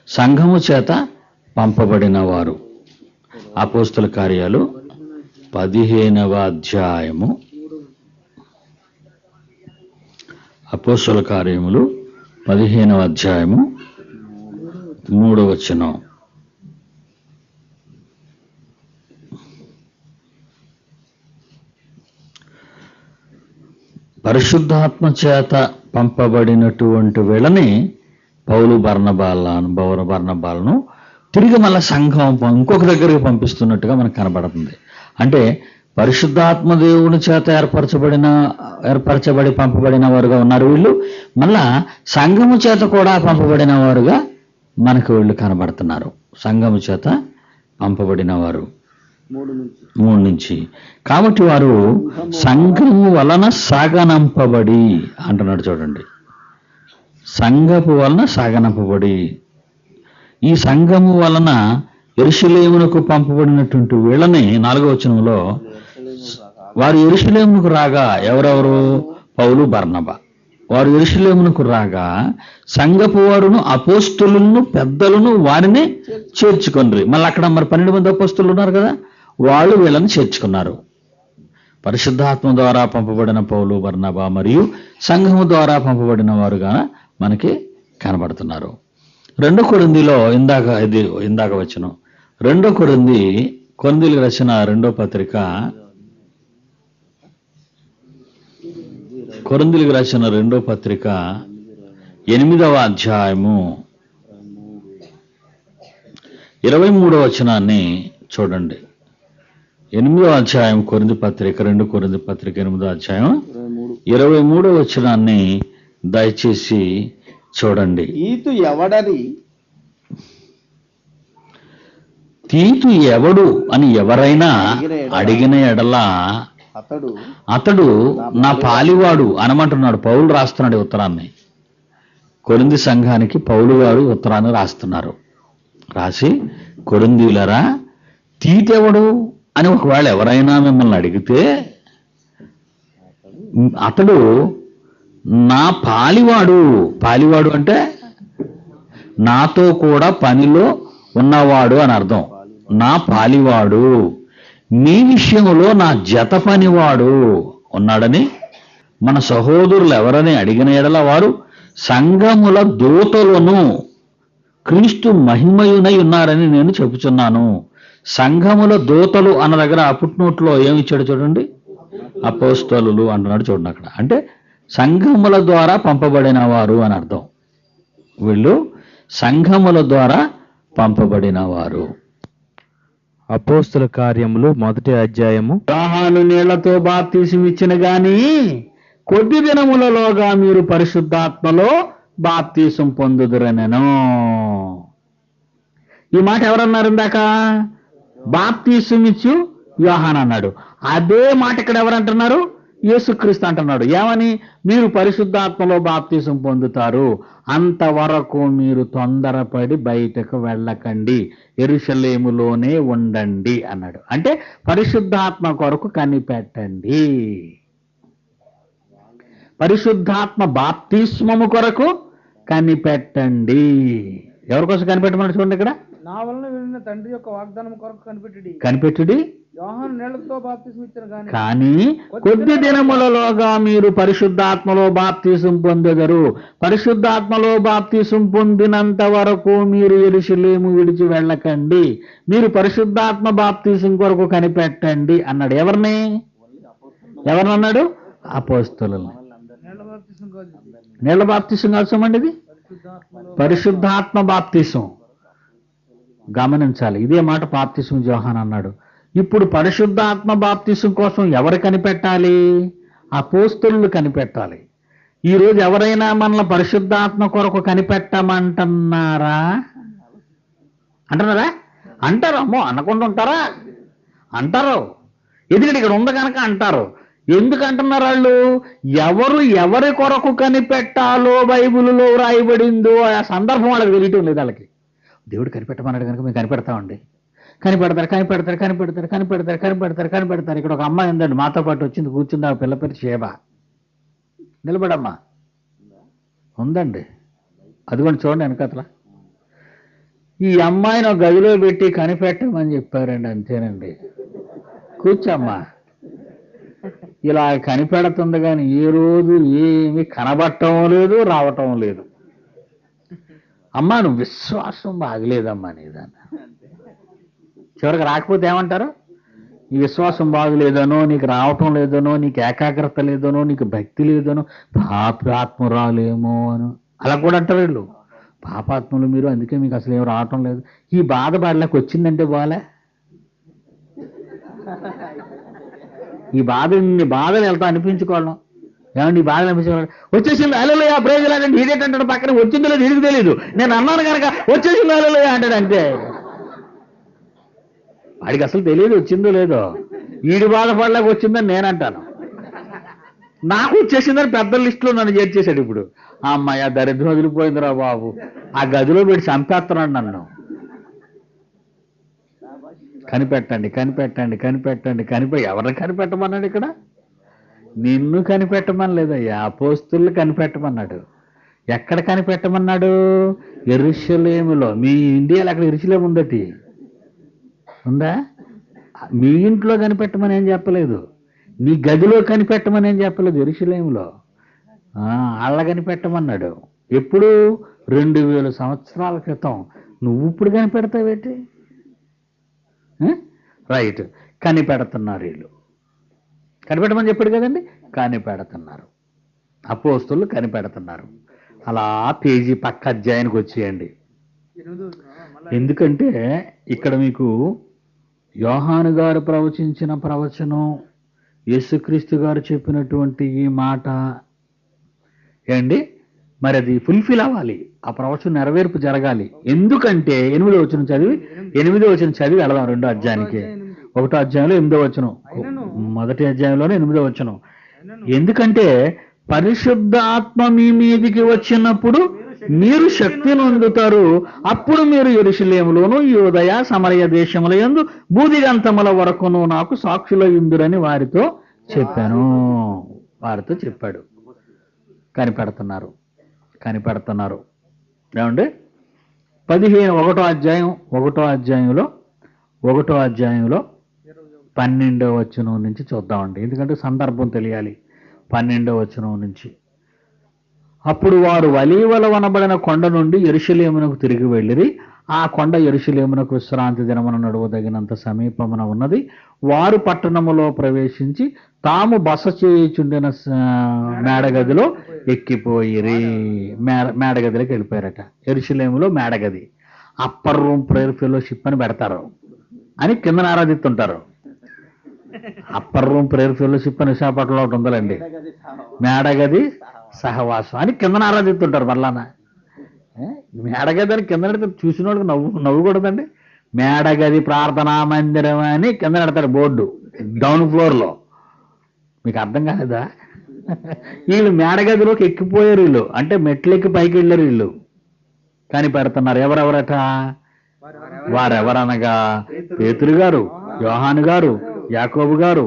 సంఘము చేత పంపబడిన వారు. అపోస్తల కార్యాలు 15వ అధ్యాయము. అపోస్తల కార్యములు 15వ అధ్యాయము 3వ వచనం. పరిశుద్ధాత్మ చేత పంపబడినటువంటి వేళని పౌలు బర్నబాలను తిరిగి మళ్ళీ సంఘం ఇంకొక దగ్గరికి పంపిస్తున్నట్టుగా మనకు కనబడుతుంది. అంటే పరిశుద్ధాత్మ దేవుని చేత ఏర్పరచబడి పంపబడిన వారుగా ఉన్నారు వీళ్ళు. మళ్ళా సంఘము చేత కూడా పంపబడిన వారుగా మనకు వీళ్ళు కనబడుతున్నారు. సంఘము చేత పంపబడిన వారు 3 నుంచి. కాబట్టి వారు సంఘము వలన సాగనంపబడి అంటున్నాడు చూడండి. సంఘపు వలన సాగనంపబడి. ఈ సంఘము వలన యెరూషలేమునకు పంపబడినటువంటి వీళ్ళని 4వ వచనంలో వారు యెరూషలేమునకు రాగా, ఎవరెవరు? పౌలు బర్నబా. వారు యెరూషలేమునకు రాగా సంఘపు వారును అపోస్తులను పెద్దలను వారిని చేర్చుకొనిరి. మళ్ళీ అక్కడ మరి 12 మంది అపోస్తులు ఉన్నారు కదా, వాళ్ళు వీళ్ళని చేర్చుకున్నారు. పరిశుద్ధాత్మ ద్వారా పంపబడిన పౌలు బర్నబా మరియు సంఘము ద్వారా పంపబడిన వారుగా మనకి కనబడుతున్నారు. 2 కొరింథీలో ఇందాక వచ్చిన 2 కొరింథీలకు రాసిన 2వ పత్రిక, కొరింథీలకు రాసిన 2వ పత్రిక 8వ అధ్యాయము 23వ వచనాన్ని చూడండి. 8వ అధ్యాయం కొరింథీ పత్రిక, 2 కొరింథీ పత్రిక 8వ అధ్యాయం 23వ వచనాన్ని దయచేసి చూడండి. తీతు ఎవడు అని ఎవరైనా అడిగిన ఎడల అతడు నా పాలివాడు అనమంటున్నాడు. పౌలు రాస్తున్నాడు ఉత్తరాన్ని. కొరింథీ సంఘానికి పౌలు గారు ఉత్తరాన్ని రాస్తున్నారు. రాసి, కొరింథీయులారా, తీతెవడు అని ఒకవేళ ఎవరైనా మిమ్మల్ని అడిగితే అతడు నా పాలివాడు అంటే నాతో కూడా పనిలో ఉన్నవాడు అని అర్థం. నా పాలివాడు, మీ విషయంలో నా జత పనివాడు ఉన్నాడని మన సహోదరులు ఎవరని అడిగిన ఎడల వారు సంఘముల దూతలను క్రీస్తు మహిమయునై ఉన్నారని నేను చెబుతున్నాను. సంఘముల దూతలు అన్న దగ్గర ఫుట్నోట్లో ఏమిచ్చాడు చూడండి, అపోస్తలులు అంటున్నాడు చూడండి అక్కడ. అంటే సంఘముల ద్వారా పంపబడిన వారు అని అర్థం. వీళ్ళు సంఘముల ద్వారా పంపబడిన వారు. అపోస్తుల కార్యములు 1వ అధ్యాయము యోహాను నీళ్లతో బాప్తీసం ఇచ్చిన గాని కొద్ది దినములలోగా మీరు పరిశుద్ధాత్మలో బాప్తీసం పొందుదురనెను. ఈ మాట ఎవరన్నారు ఇందాక? బాప్తీసం ఇచ్చు యోహాను అన్నాడు. అదే మాట ఇక్కడ ఎవరంటున్నారు? యేసుక్రీస్తు అంటున్నాడు. ఏమని? మీరు పరిశుద్ధాత్మలో బాప్తీసం పొందుతారు, అంతవరకు మీరు తొందరపడి బయటకు వెళ్ళకండి, యెరూషలేములోనే ఉండండి అన్నాడు. అంటే పరిశుద్ధాత్మ కొరకు కనిపెట్టండి, పరిశుద్ధాత్మ బాప్తిస్మము కొరకు కనిపెట్టండి. ఎవరి కోసం కనిపెట్టమని చూడండి ఇక్కడ. నా వలన వినిన తండ్రి యొక్క వాగ్దానం కొరకు కనిపెట్టుడి. కనిపెట్టుడి యోహాను నీళ్లతో బాప్తిసం ఇచ్చిన గాని కానీ కొద్ది దినములలోగా మీరు పరిశుద్ధాత్మలో బాప్తీసం పొందెదరు, పరిశుద్ధాత్మలో బాప్తీసం పొందినంత వరకు మీరు యెరూషలేము విడిచి వెళ్ళకండి, మీరు పరిశుద్ధాత్మ బాప్తీసం కొరకు కనిపెట్టండి అన్నాడు. ఎవరినన్నాడు? అపోస్తలులను. నీళ్ల బాప్తిసం కాదు, నీళ్ల బాప్తీసం కాల్సమండి, ఇది పరిశుద్ధాత్మ బాప్తీసం. గమనించాలి, ఇదే మాట బాప్తీసం యోహాను అన్నాడు. ఇప్పుడు పరిశుద్ధాత్మ బాప్తీసం కోసం ఎవరు కనిపెట్టాలి? అపోస్తలులు కనిపెట్టాలి. ఈరోజు ఎవరైనా మనల్ని పరిశుద్ధాత్మ కొరకు కనిపెట్టమంటున్నారా? అంటున్నారా? అంటారు. అమ్మో, అనకుండా ఉంటారా? అంటారు. ఎందుకంటే ఇక్కడ ఉంది కనుక అంటారు. ఎందుకు అంటున్నారు వాళ్ళు? ఎవరి కొరకు కనిపెట్టాలో బైబిల్లో రాయబడిందో ఆ సందర్భం వాళ్ళకి తెలియటం లేదు. వాళ్ళకి దేవుడు కనిపెట్టమన్నాడు కనుక మేము కనిపెడతామండి. కనిపెడతారు. ఇక్కడ ఒక అమ్మాయి ఉందండి, మాతో పాటు వచ్చింది, కూర్చుంది. ఆ పిల్ల పేరు షేబ. నిలబడమ్మా. ఉందండి, అదిగోండి చూడండి వెనకట్లా. ఈ అమ్మాయిని ఒక గదిలో పెట్టి కనిపెట్టమని చెప్పారండి, అంతేనండి. కూర్చోమ్మా. ఇలా కనిపెడుతుంది కానీ ఏ రోజు ఏమి కనబడటం లేదు, రావటం లేదు. అమ్మా నువ్వు విశ్వాసం బాగలేదమ్మా నీదన్న. చివరికి రాకపోతే ఏమంటారు? నీ విశ్వాసం బాగలేదనో, నీకు రావటం లేదనో, నీకు ఏకాగ్రత లేదనో, నీకు భక్తి లేదనో, పాపాత్మురాలేమో అని అలా కూడా అంటారు వీళ్ళు. పాపాత్ములు మీరు, అందుకే మీకు అసలు ఏం రావటం లేదు. ఈ బాధ బాధలకు వచ్చిందంటే బాలే. ఈ బాధలు వెళ్తా అనిపించుకోవడం. ఏమండి ఈ బాధలు అనిపించుకోవడం? వచ్చేసింది హల్లెలూయా ప్రైజ్ లాడ్ అంటే ఇదేంటాడు, పక్కన వచ్చిందో లేదు ఇడికి తెలియదు. నేను అన్నాను కనుక వచ్చేసింది హల్లెలూయా అంటాడు అంతే. వాడికి అసలు తెలియదు వచ్చిందో లేదో. ఈడి బాధపడలేక వచ్చిందని నేను అంటాను. నాకు వచ్చేసిందని పెద్ద లిస్టులో నన్ను చేర్చేశాడు. ఇప్పుడు ఆ అమ్మాయి ఆ దరిద్రం వదిలిపోయిందిరా బాబు, ఆ గదిలో పెట్టి చంపేస్తున్నాడు నన్ను. కనిపెట్టండి. ఎవరిని కనిపెట్టమన్నాడు ఇక్కడ? నిన్ను కనిపెట్టమని లేదయ్యా, అపోస్తలులు కనిపెట్టమన్నాడు. ఎక్కడ కనిపెట్టమన్నాడు? యెరూషలేములో. మీ ఇండియాలో అక్కడ యెరూషలేము ఉందటి ఉందా? మీ ఇంట్లో కనిపెట్టమని ఏం చెప్పలేదు, నీ గదిలో కనిపెట్టమని ఏం చెప్పలేదు. యెరూషలేములో అళ్ళ కనిపెట్టమన్నాడు. ఎప్పుడు? 2000 సంవత్సరాల క్రితం. నువ్వు ఇప్పుడు కనిపెడతావేంటి? రైట్, కనిపెడుతున్నారు వీళ్ళు. కనిపెట్టమని చెప్పాడు కదండి, కనిపెడుతున్నారు. అపోస్తలులు కనిపెడుతున్నారు. అలా పేజీ పక్క అధ్యాయానికి వచ్చేయండి. ఎందుకంటే ఇక్కడ మీకు యోహాను గారు ప్రవచించిన ప్రవచనం, యేసుక్రీస్తు గారు చెప్పినటువంటి ఈ మాట ఏండి, మరి అది ఫుల్ఫిల్ అవ్వాలి, ఆ ప్రవచనం నెరవేర్పు జరగాలి. ఎందుకంటే 8వ వచనం చదివి వెళదాం. 2వ అధ్యాయానికి. 1వ అధ్యాయంలో 8వ వచనం, 1వ అధ్యాయంలోనే 8వ వచనం. ఎందుకంటే పరిశుద్ధ ఆత్మ మీ మీదికి వచ్చినప్పుడు మీరు శక్తిని పొందుతారు, అప్పుడు మీరు యెరూషలేములోను యూదయ సమరయ దేశముల యందు బూదిగంతముల వరకును నాకు సాక్షులయుందురని వారితో చెప్పాడు. కనిపెడుతున్నారు. ఏమండి 1వ అధ్యాయంలో 12వ వచనం నుంచి చూద్దామండి, ఎందుకంటే సందర్భం తెలియాలి. 12వ వచనం నుంచి, అప్పుడు వారు ఒలీవల వనబడిన కొండ నుండి యెరూషలేమునకు తిరిగి వెళ్ళిరి. ఆ కొండ యెరూషలేమునకు విశ్రాంతి దినమున నడువదగినంత సమీపమున ఉన్నది. వారు పట్టణములో ప్రవేశించి తాము బస చేయుచుండిన మేడగదిలో ఎక్కిపోయిరి. మేడగదిలోకి వెళ్ళిపోయారట. యెరూషలేములో మేడగది, అప్పర్ రూమ్ ప్రేయర్ ఫెలోషిప్ అని పెడతారు. అని కిందన ఆరాధిస్తుంటారు. అప్పర్ రూమ్ ప్రేయర్ ఫెలోషిప్ అని విశాఖపట్నంలో ఒకటి ఉందండి, మేడగది సహవాసం అని కిందన ఆరాధిస్తుంటారు. మళ్ళానా మేడగది అని కింద పెడితే చూసిన వాళ్ళకి నవ్వుకూడదండి. మేడగది ప్రార్థనా మందిరం అని కింద పెడతారు బోర్డు డౌన్ ఫ్లోర్లో. మీకు అర్థం కాలేదా? వీళ్ళు మేడగదిలోకి ఎక్కిపోయారు, వీళ్ళు అంటే మెట్లెక్కి పైకి వెళ్ళారు వీళ్ళు, కానీ పెడుతున్నారు. ఎవరెవరట? వారెవరనగా పేతురు గారు, యోహాను గారు, యాకోబు గారు,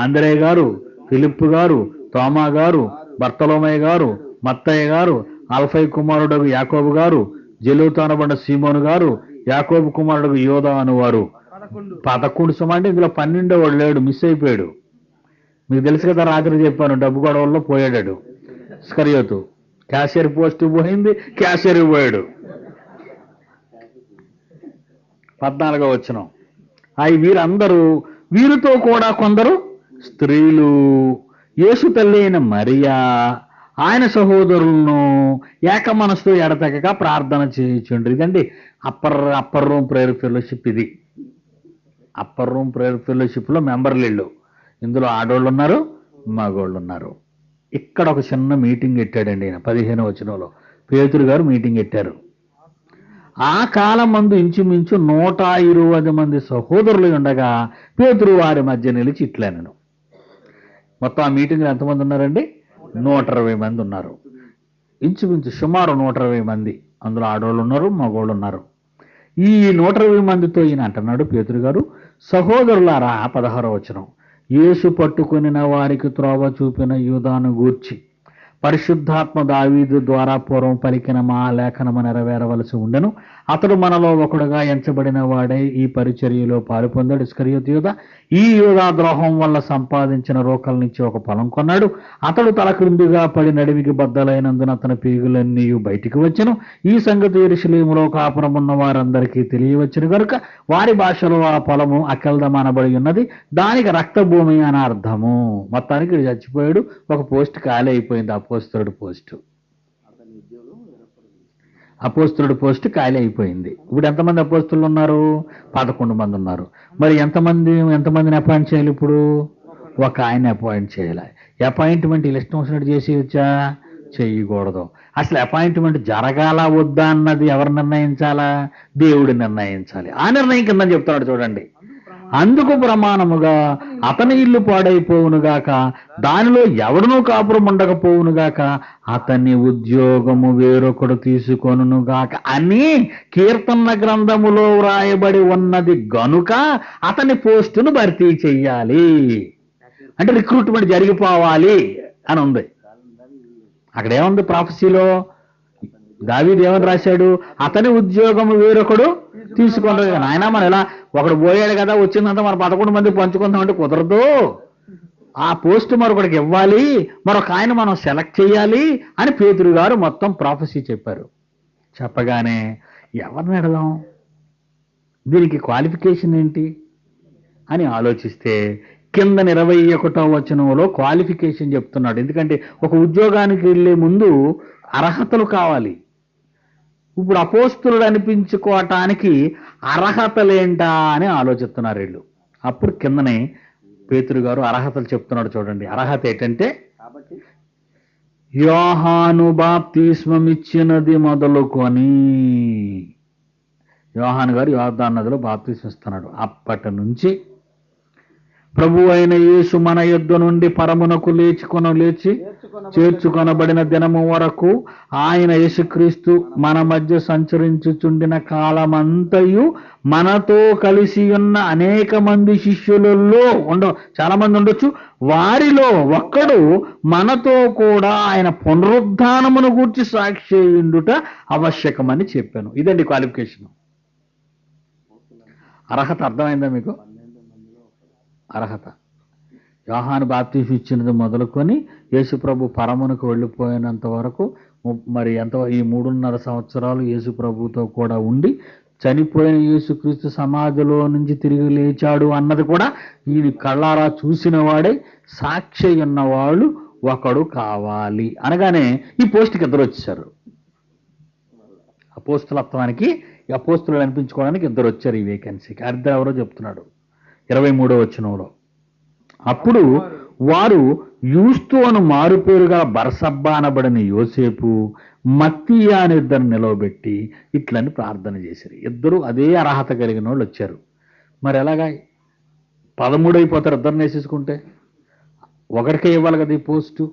ఆంద్రేయ గారు, ఫిలిప్పు గారు, తోమా గారు, బర్తలోమయ్య గారు, మత్తయ్య గారు, అల్ఫై కుమారుడు యాకోబు గారు, జెలూతు అనబడిన సీమోను గారు, యాకోబు కుమారుడు యోధా అనువారు. 11 సుమంటే ఇందులో 12వ వాడు లేడు, మిస్ అయిపోయాడు. మీకు తెలుసు కదా, రాత్రి చెప్పాను, డబ్బు గొడవల్లో పోయాడు ఇస్కరియోతు. క్యాషియర్ పోస్ట్ పోయింది, క్యాషియర్ పోయాడు. 14వ వచనం. వీరందరూ, వీరితో కూడా కొందరు స్త్రీలు యేసు తల్లి అయిన మరియా ఆయన సహోదరులను ఏక మనసుతో ఎడతెగక ప్రార్థన చేయించుండ్రు. ఇదండి అప్పర్ రూమ్ ప్రేయర్ ఫెలోషిప్. ఇది అప్పర్ రూమ్ ప్రేయర్ ఫెలోషిప్లో మెంబర్లు ఇళ్ళు. ఇందులో ఆడోళ్ళు ఉన్నారు, మగోళ్ళు ఉన్నారు. ఇక్కడ ఒక చిన్న మీటింగ్ పెట్టాడండి ఈయన 15వ వచనంలో. పేతురు గారు మీటింగ్ పెట్టారు. ఆ కాలం మందు ఇంచుమించు 120 మంది సహోదరులు ఉండగా పేతురు వారి మధ్య నిలిచి ఇట్లనెను. మొత్తం ఆ మీటింగ్లో ఎంతమంది ఉన్నారండి? 120 మంది ఉన్నారు. ఇంచుమించు సుమారు 120 మంది. అందులో ఆడవాళ్ళు ఉన్నారు, మగవాళ్ళు ఉన్నారు. ఈ 120 మందితో ఈయన అంటున్నాడు పేతురు గారు, సహోదరులారా, 16వ వచనం, యేసు పట్టుకొనిన వారికి త్రోవ చూపిన యూదాను గూర్చి పరిశుద్ధాత్మ దావీదు ద్వారా పూర్వం పలికిన మా లేఖనము నెరవేరవలసి ఉండెను. అతడు మనలో ఒకడుగా ఎంచబడిన వాడే ఈ పరిచర్యలో పాలు పొందాడు. ఇస్కరియోతు యూదా ఈ యూదా ద్రోహం వల్ల సంపాదించిన రోకల నుంచి ఒక పొలం కొన్నాడు. అతడు తల క్రిందుగా పడి నడిమికి బద్దలైనందున అతని పేగులన్నీ బయటికి వచ్చెను. ఈ సంగతి యెరూషలేములో కాపురం ఉన్న వారందరికీ తెలియవచ్చును కనుక వారి భాషలో ఆ పొలము అకెల్దమ అనబడి ఉన్నది, దానికి రక్తభూమి అని అర్థము. మొత్తానికి వీడు చచ్చిపోయాడు. ఒక పోస్ట్ ఖాళీ అయిపోయింది, అపోస్తలుడు పోస్ట్ ఖాళీ అయిపోయింది. ఇప్పుడు ఎంతమంది అపోస్తలు ఉన్నారు? 11 మంది ఉన్నారు. మరి ఎంతమందిని అపాయింట్ చేయాలి? ఇప్పుడు ఒక ఆయన అపాయింట్ చేయాలి. అపాయింట్మెంట్ ఇలా ఇష్టం వచ్చినట్టు చేసేయచ్చా? చేయకూడదు. అసలు అపాయింట్మెంట్ జరగాల వద్దా అన్నది ఎవరు నిర్ణయించాలా? దేవుడు నిర్ణయించాలి. ఆ నిర్ణయం కింద చెప్తున్నాడు చూడండి. అందుకు ప్రమాణముగా అతని ఇల్లు పాడైపోవునుగాక, దానిలో ఎవడనూ కాపురం ఉండకపోవునుగాక, అతని ఉద్యోగము వేరొకడు తీసుకొనుగాక అని కీర్తన గ్రంథములో వ్రాయబడి ఉన్నది గనుక అతని పోస్టును భర్తీ చెయ్యాలి. అంటే రిక్రూట్మెంట్ జరిగిపోవాలి అని ఉంది. అక్కడ ఏముంది ప్రాఫెసీలో? దావీదు ఏమని రాశాడు? అతని ఉద్యోగము వేరొకడు తీసుకుంటాడు. నాయన మనం ఇలా ఒకడు పోయాడు కదా, వచ్చిందంతా మన 11 మంది పంచుకుందామంటే కుదరదు. ఆ పోస్ట్ మరొకడికి ఇవ్వాలి, మరొక ఆయన మనం సెలెక్ట్ చేయాలి అని పేతురు గారు మొత్తం ప్రాఫెసీ చెప్పారు. చెప్పగానే ఎవరిని అడదాం, దీనికి క్వాలిఫికేషన్ ఏంటి అని ఆలోచిస్తే కింద 21వ వచనంలో క్వాలిఫికేషన్ చెప్తున్నాడు. ఎందుకంటే ఒక ఉద్యోగానికి వెళ్ళే ముందు అర్హతలు కావాలి. ఇప్పుడు అపోస్తులుడు అనిపించుకోవటానికి అర్హతలేంటా అని ఆలోచిస్తున్నారు వీళ్ళు. అప్పుడు కిందనే పేతురు గారు అర్హతలు చెప్తున్నాడు చూడండి. అర్హత ఏంటంటే, యోహాను బాప్తిస్మం ఇచ్చినది మొదలుకొని, యోహాను గారు యోర్దాను నదిలో బాప్తిస్మం ఇస్తున్నాడు. అప్పటి నుంచి ప్రభు అయిన యేసు మన యొద్ద నుండి పరమునకు లేచి చేర్చుకొనబడిన దినము వరకు ఆయన యేసుక్రీస్తు మన మధ్య సంచరించుచుండిన కాలమంతయు మనతో కలిసి ఉన్న అనేక మంది శిష్యులలో చాలా మంది ఉండొచ్చు, వారిలో ఒక్కడు మనతో కూడా ఆయన పునరుద్ధానమును గూర్చి సాక్షి ఉండుట ఆవశ్యకమని చెప్పాను. ఇదండి క్వాలిఫికేషన్. అర్హత అర్థమైందా మీకు? అర్హత యోహాను బాప్తిస్మం ఇచ్చినది మొదలుకొని యేసుప్రభు పరమునకు వెళ్ళిపోయినంత వరకు, మరి ఈ 3.5 సంవత్సరాలు యేసుప్రభుతో కూడా ఉండి చనిపోయిన యేసుక్రీస్తు సమాధిలో నుంచి తిరిగి లేచాడు అన్నది కూడా ఈ కళ్ళారా చూసిన వాడే సాక్షి ఉన్నవాళ్ళు ఒకడు కావాలి అనగానే ఈ పోస్ట్కి ఇద్దరు వచ్చేసారు. అపోస్తలత్వానికి ఈ అపోస్తులు అనిపించుకోవడానికి ఇద్దరు వచ్చారు ఈ వేకెన్సీకి. అర్థం ఎవరో చెప్తున్నాడు 23వ వచనంలో. అప్పుడు వారు యూస్తోను మారుపేరుగా బర్సబ్బా అనబడిన యోసేపు, మత్తీయ అని ఇద్దరు నిలవబెట్టి ఇట్లని ప్రార్థన చేశారు. ఇద్దరు అదే అర్హత కలిగిన వాళ్ళు వచ్చారు. మరి ఎలాగా 13 అయిపోతారు ఇద్దరిని వేసేసుకుంటే? ఒకరికే ఇవ్వాలి కదా ఈ పోస్టు.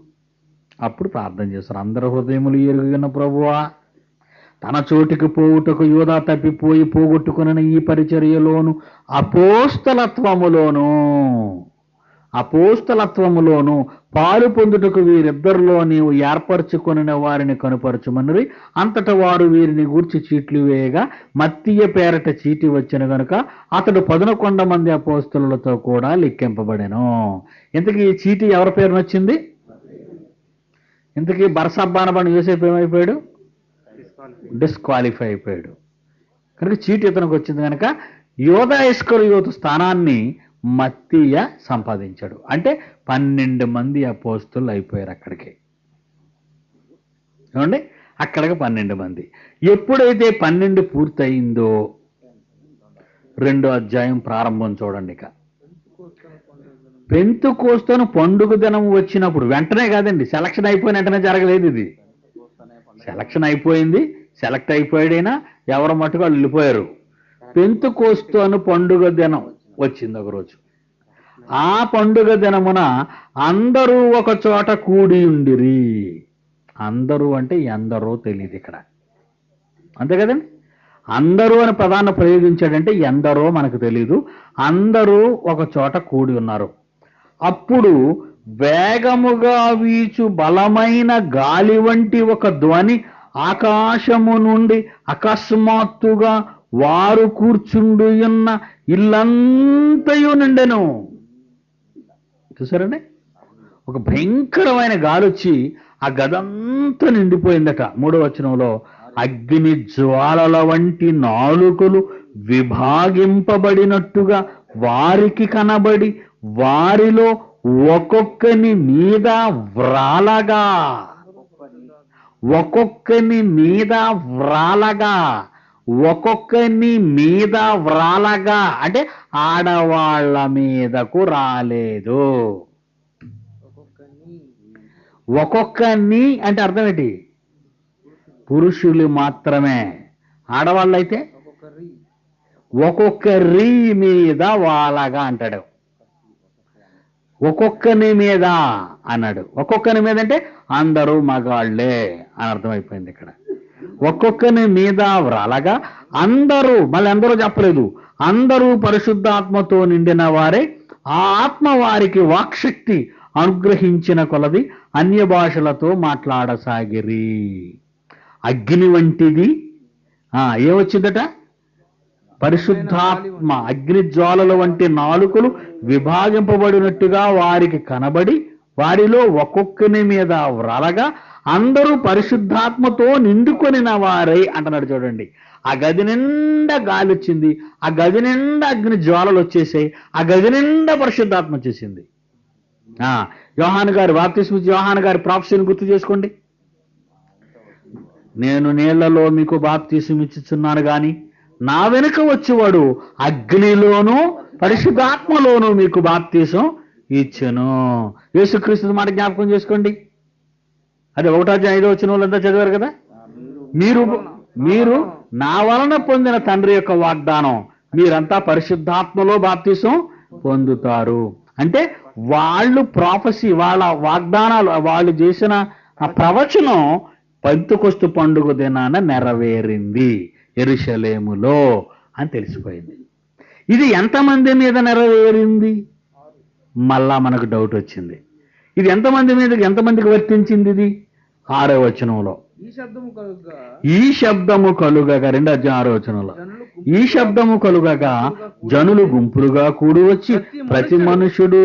అప్పుడు ప్రార్థన చేస్తారు. అందరి హృదయములు ఎరుగిన ప్రభువా, తన చోటికి పోవుటకు యూదా తప్పిపోయి పోగొట్టుకున్న ఈ పరిచర్యలోను అపోస్తలత్వములోను పాలు పొందుటకు వీరిద్దరిలో నీవు ఏర్పరచుకొనిన వారిని కనుపరచుమన్నది. అంతటా వారు వీరిని గూర్చి చీట్లు వేయగా మత్తీయ పేరట చీటి వచ్చిన గనుక అతడు 11 మంది అపోస్తలులతో కూడా లెక్కింపబడెను. ఇంతకీ ఈ చీటి ఎవరి పేరున వచ్చింది? ఇంతకీ బర్సబ్బా అనబడిన యోసేపు ఏమైపోయాడు? డిస్క్వాలిఫై అయిపోయాడు. కనుక చీటి ఇతనికి వచ్చింది కనుక యూదా ఇస్కరియోతు స్థానాన్ని మత్తీయ సంపాదించాడు. అంటే 12 మంది అపోస్తలులు అయిపోయారు అక్కడికి. ఏమండి? అక్కడికి 12 మంది. ఎప్పుడైతే 12 పూర్తయిందో 2వ అధ్యాయం ప్రారంభం చూడండి. ఇక పెంతెకోస్తు పండుగ దినం వచ్చినప్పుడు వెంటనే కాదండి, సెలక్షన్ అయిపోయిన వెంటనే జరగలేదు ఇది. సెలక్షన్ అయిపోయింది, సెలెక్ట్ అయిపోయాడైనా ఎవరు మట్టుకు వాళ్ళు వెళ్ళిపోయారు. పెంతెకోస్తు పండుగ దినం వచ్చింది ఒకరోజు. ఆ పండుగ దినమున అందరూ ఒక చోట కూడి ఉండిరి. అందరూ అంటే ఎందరో తెలియదు ఇక్కడ, అంతే కదండి. అందరూ అని పదాన్ని ప్రయోగించాడంటే ఎందరో మనకు తెలీదు. అందరూ ఒక చోట కూడి ఉన్నారు. అప్పుడు వేగముగా వీచు బలమైన గాలి వంటి ఒక ధ్వని ఆకాశము నుండి అకస్మాత్తుగా వారు కూర్చుండి ఉన్న ఇల్లంతయు నిండెను. చూసారండి? ఒక భయంకరమైన గాలి వచ్చి ఆ గదంతా నిండిపోయిందట. 3వ వచనంలో అగ్ని జ్వాలల వంటి నాలుకలు విభాగింపబడినట్టుగా వారికి కనబడి వారిలో ఒక్కొక్కని మీద వ్రాలగా ఒక్కొక్కని మీద వ్రాలగా అంటే ఆడవాళ్ళ మీదకు రాలేదు. ఒక్కొక్కని అంటే అర్థం ఏంటి? పురుషులు మాత్రమే. ఆడవాళ్ళైతే ఒక్కొక్కరి మీద వాలగా అంటాడు. ఒక్కొక్కని మీద అన్నాడు. ఒక్కొక్కని మీద అంటే అందరూ మగాళ్లే అని అర్థమైపోయింది ఇక్కడ. ఒక్కొక్కని మీద వ్రాలగా అందరూ, మళ్ళీ అందరూ చెప్పలేదు, అందరూ పరిశుద్ధాత్మతో నిండిన వారే, ఆ ఆత్మ వారికి వాక్శక్తి అనుగ్రహించిన కొలది అన్య భాషలతో మాట్లాడసాగిరి. అగ్ని వంటిది ఏమొచ్చిందట? పరిశుద్ధాత్మ. అగ్ని జ్వాలల వంటి నాలుకలు విభాగింపబడినట్టుగా వారికి కనబడి వారిలో ఒక్కొక్కని మీద వ్రాలగా అందరూ పరిశుద్ధాత్మతో నిండుకొనిన వారై అంటున్నాడు. చూడండి, ఆ గది నిండా గాలి వచ్చింది, ఆ గది నిండా అగ్ని జ్వాలలు వచ్చేసాయి, ఆ గది నిండా పరిశుద్ధాత్మ వచ్చేసింది. యోహాను గారు యోహాను గారి ప్రాఫెసీని గుర్తు చేసుకోండి. నేను నీళ్లలో మీకు బాప్తీసం ఇచ్చుచున్నాను గాని నా వెనుక వచ్చేవాడు అగ్నిలోనూ పరిశుద్ధాత్మలోనూ మీకు బాప్తీసం ఇచ్చెను. యేసుక్రీస్తు మాట జ్ఞాపకం చేసుకోండి. అదే 1వ అధ్యాయం 5వ వచనంలో చదివారు కదా. మీరు నా వలన పొందిన తండ్రి యొక్క వాగ్దానం, మీరంతా పరిశుద్ధాత్మలో బాప్తీసం పొందుతారు. అంటే వాళ్ళు ప్రాఫెసీ, వాళ్ళ వాగ్దానాలు, వాళ్ళు చేసిన ఆ ప్రవచనం పెంతెకోస్తు పండుగ దినాన నెరవేరింది యెరూషలేములో అని తెలిసిపోయింది. ఇది ఎంతమంది మీద నెరవేరింది? మళ్ళా మనకు డౌట్ వచ్చింది. ఇది ఎంతమందికి వర్తించింది? ఇది 6వ వచనంలో ఈ శబ్దము కలుగగా 2వ అధ్యాయం 6వ వచనంలో ఈ శబ్దము కలుగగా జనులు గుంపులుగా కూడి వచ్చి ప్రతి మనుష్యుడు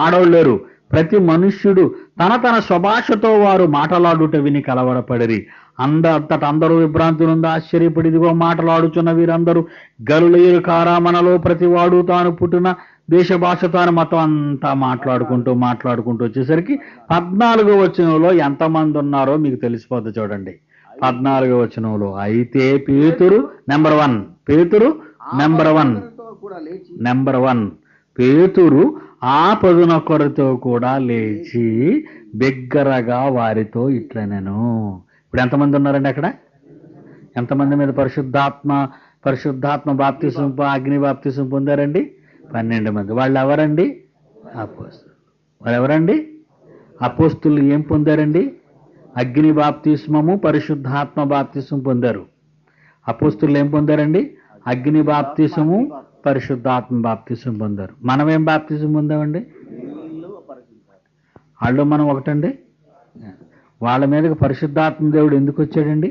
ఆడవాళ్ళు లేరు, ప్రతి మనుష్యుడు తన స్వభాషతో వారు మాట్లాడుట విని కలవరపడిరి. అంతటా అందరూ విభ్రాంతి నుండి ఆశ్చర్యపడి, ఇదిగో మాట్లాడుచున్న వీరందరూ గలిలయులు కారా, మనలో ప్రతివాడు తాను పుట్టిన దేశ భాష తాను మతం అంతా మాట్లాడుకుంటూ వచ్చేసరికి 14వ వచనంలో ఎంతమంది ఉన్నారో మీకు తెలిసిపోద్ది. చూడండి, 14వ వచనంలో అయితే పేతురు నెంబర్ 1, పేతురు నెంబర్ 1, తో కూడా లేచి నెంబర్ 1, పేతురు ఆ 11 కూడా లేచి బిగ్గరగా వారితో ఇట్లనెను. ఇప్పుడు ఎంతమంది ఉన్నారండి అక్కడ? ఎంతమంది మీద పరిశుద్ధాత్మ బాప్తిసం అగ్ని బాప్తిసం పొందారండి? 12 మంది. వాళ్ళు ఎవరండి? అపోస్తులు. వాళ్ళు ఎవరండి? అపోస్తులు ఏం పొందారండి? అగ్ని బాప్తిస్మము పరిశుద్ధాత్మ బాప్తిసం పొందారు. అపోస్తులు ఏం పొందారండి? అగ్ని బాప్తిసము పరిశుద్ధాత్మ బాప్తిసం పొందారు. మనం ఏం బాప్తిసం పొందామండి? నీళ్ళు పరిశుద్ధాత్మ. వాళ్ళు మనం ఒకటండి. వాళ్ళ మీదకి పరిశుద్ధాత్మ దేవుడు ఎందుకు వచ్చాడండి?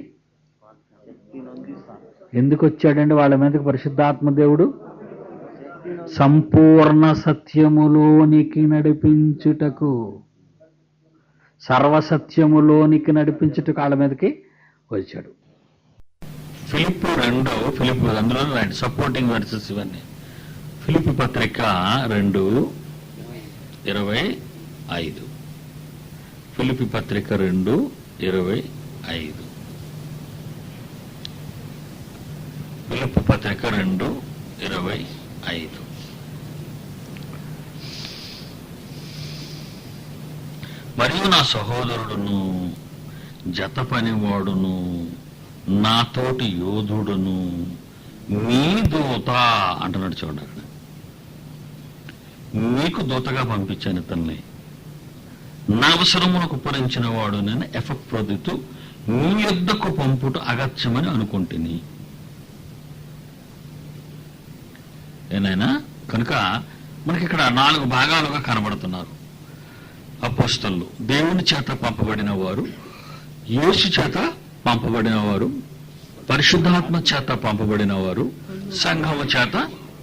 ఎందుకు వచ్చాడండి వాళ్ళ మీదకి పరిశుద్ధాత్మ దేవుడు? సంపూర్ణ సత్యములోనికి నడిపించుటకు, సర్వసత్యములోనికి నడిపించుటకు వాళ్ళ మీదకి వచ్చాడు. ఫిలిప్పు 2, ఫిలిప్పు అందులో రైట్ సపోర్టింగ్ వర్సెస్ ఇవన్నీ. ఫిలిప్పు పత్రిక 2:25. ఫిలిప్పు పత్రిక 2:25. ఫిలిప్పు పత్రిక 2:25. మరియు నా సహోదరుడును జత పనివాడును నాతోటి యోధుడును మీ దూత అంటున్నాడు. చూడండి అక్కడ, మీకు దూతగా పంపించాను ఇతన్ని, నా అవసరమునకు ఉపరించిన వాడు నేను ఎఫ్రోదితు మీ యొద్దకు పంపుట అగత్యమని అనుకుంటుని. ఏనైనా కనుక మనకి ఇక్కడ 4 భాగాలుగా కనబడుతున్నారు. అపోస్తలులు దేవుని చేత పంపబడిన వారు, యేసు చేత పంపబడిన వారు, పరిశుద్ధాత్మ చేత పంపబడిన వారు, సంఘము చేత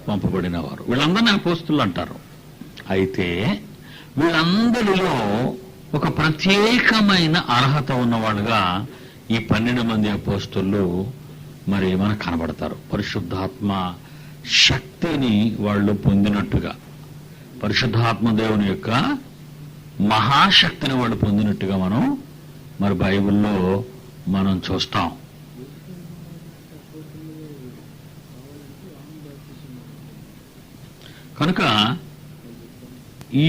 పంపబడిన వారు. వీళ్ళందరినీ అపోస్తలులు అంటారు. అయితే వీళ్ళందరిలో ఒక ప్రత్యేకమైన అర్హత ఉన్నవాళ్ళుగా ఈ 12 మంది అపోస్తలులు మరి మనకు కనబడతారు. పరిశుద్ధాత్మ శక్తిని వాళ్ళు పొందినట్టుగా, పరిశుద్ధాత్మ దేవుని యొక్క మహాశక్తిని వాళ్ళు పొందినట్టుగా మనం మరి బైబిల్లో మనం చూస్తాం. కనుక ఈ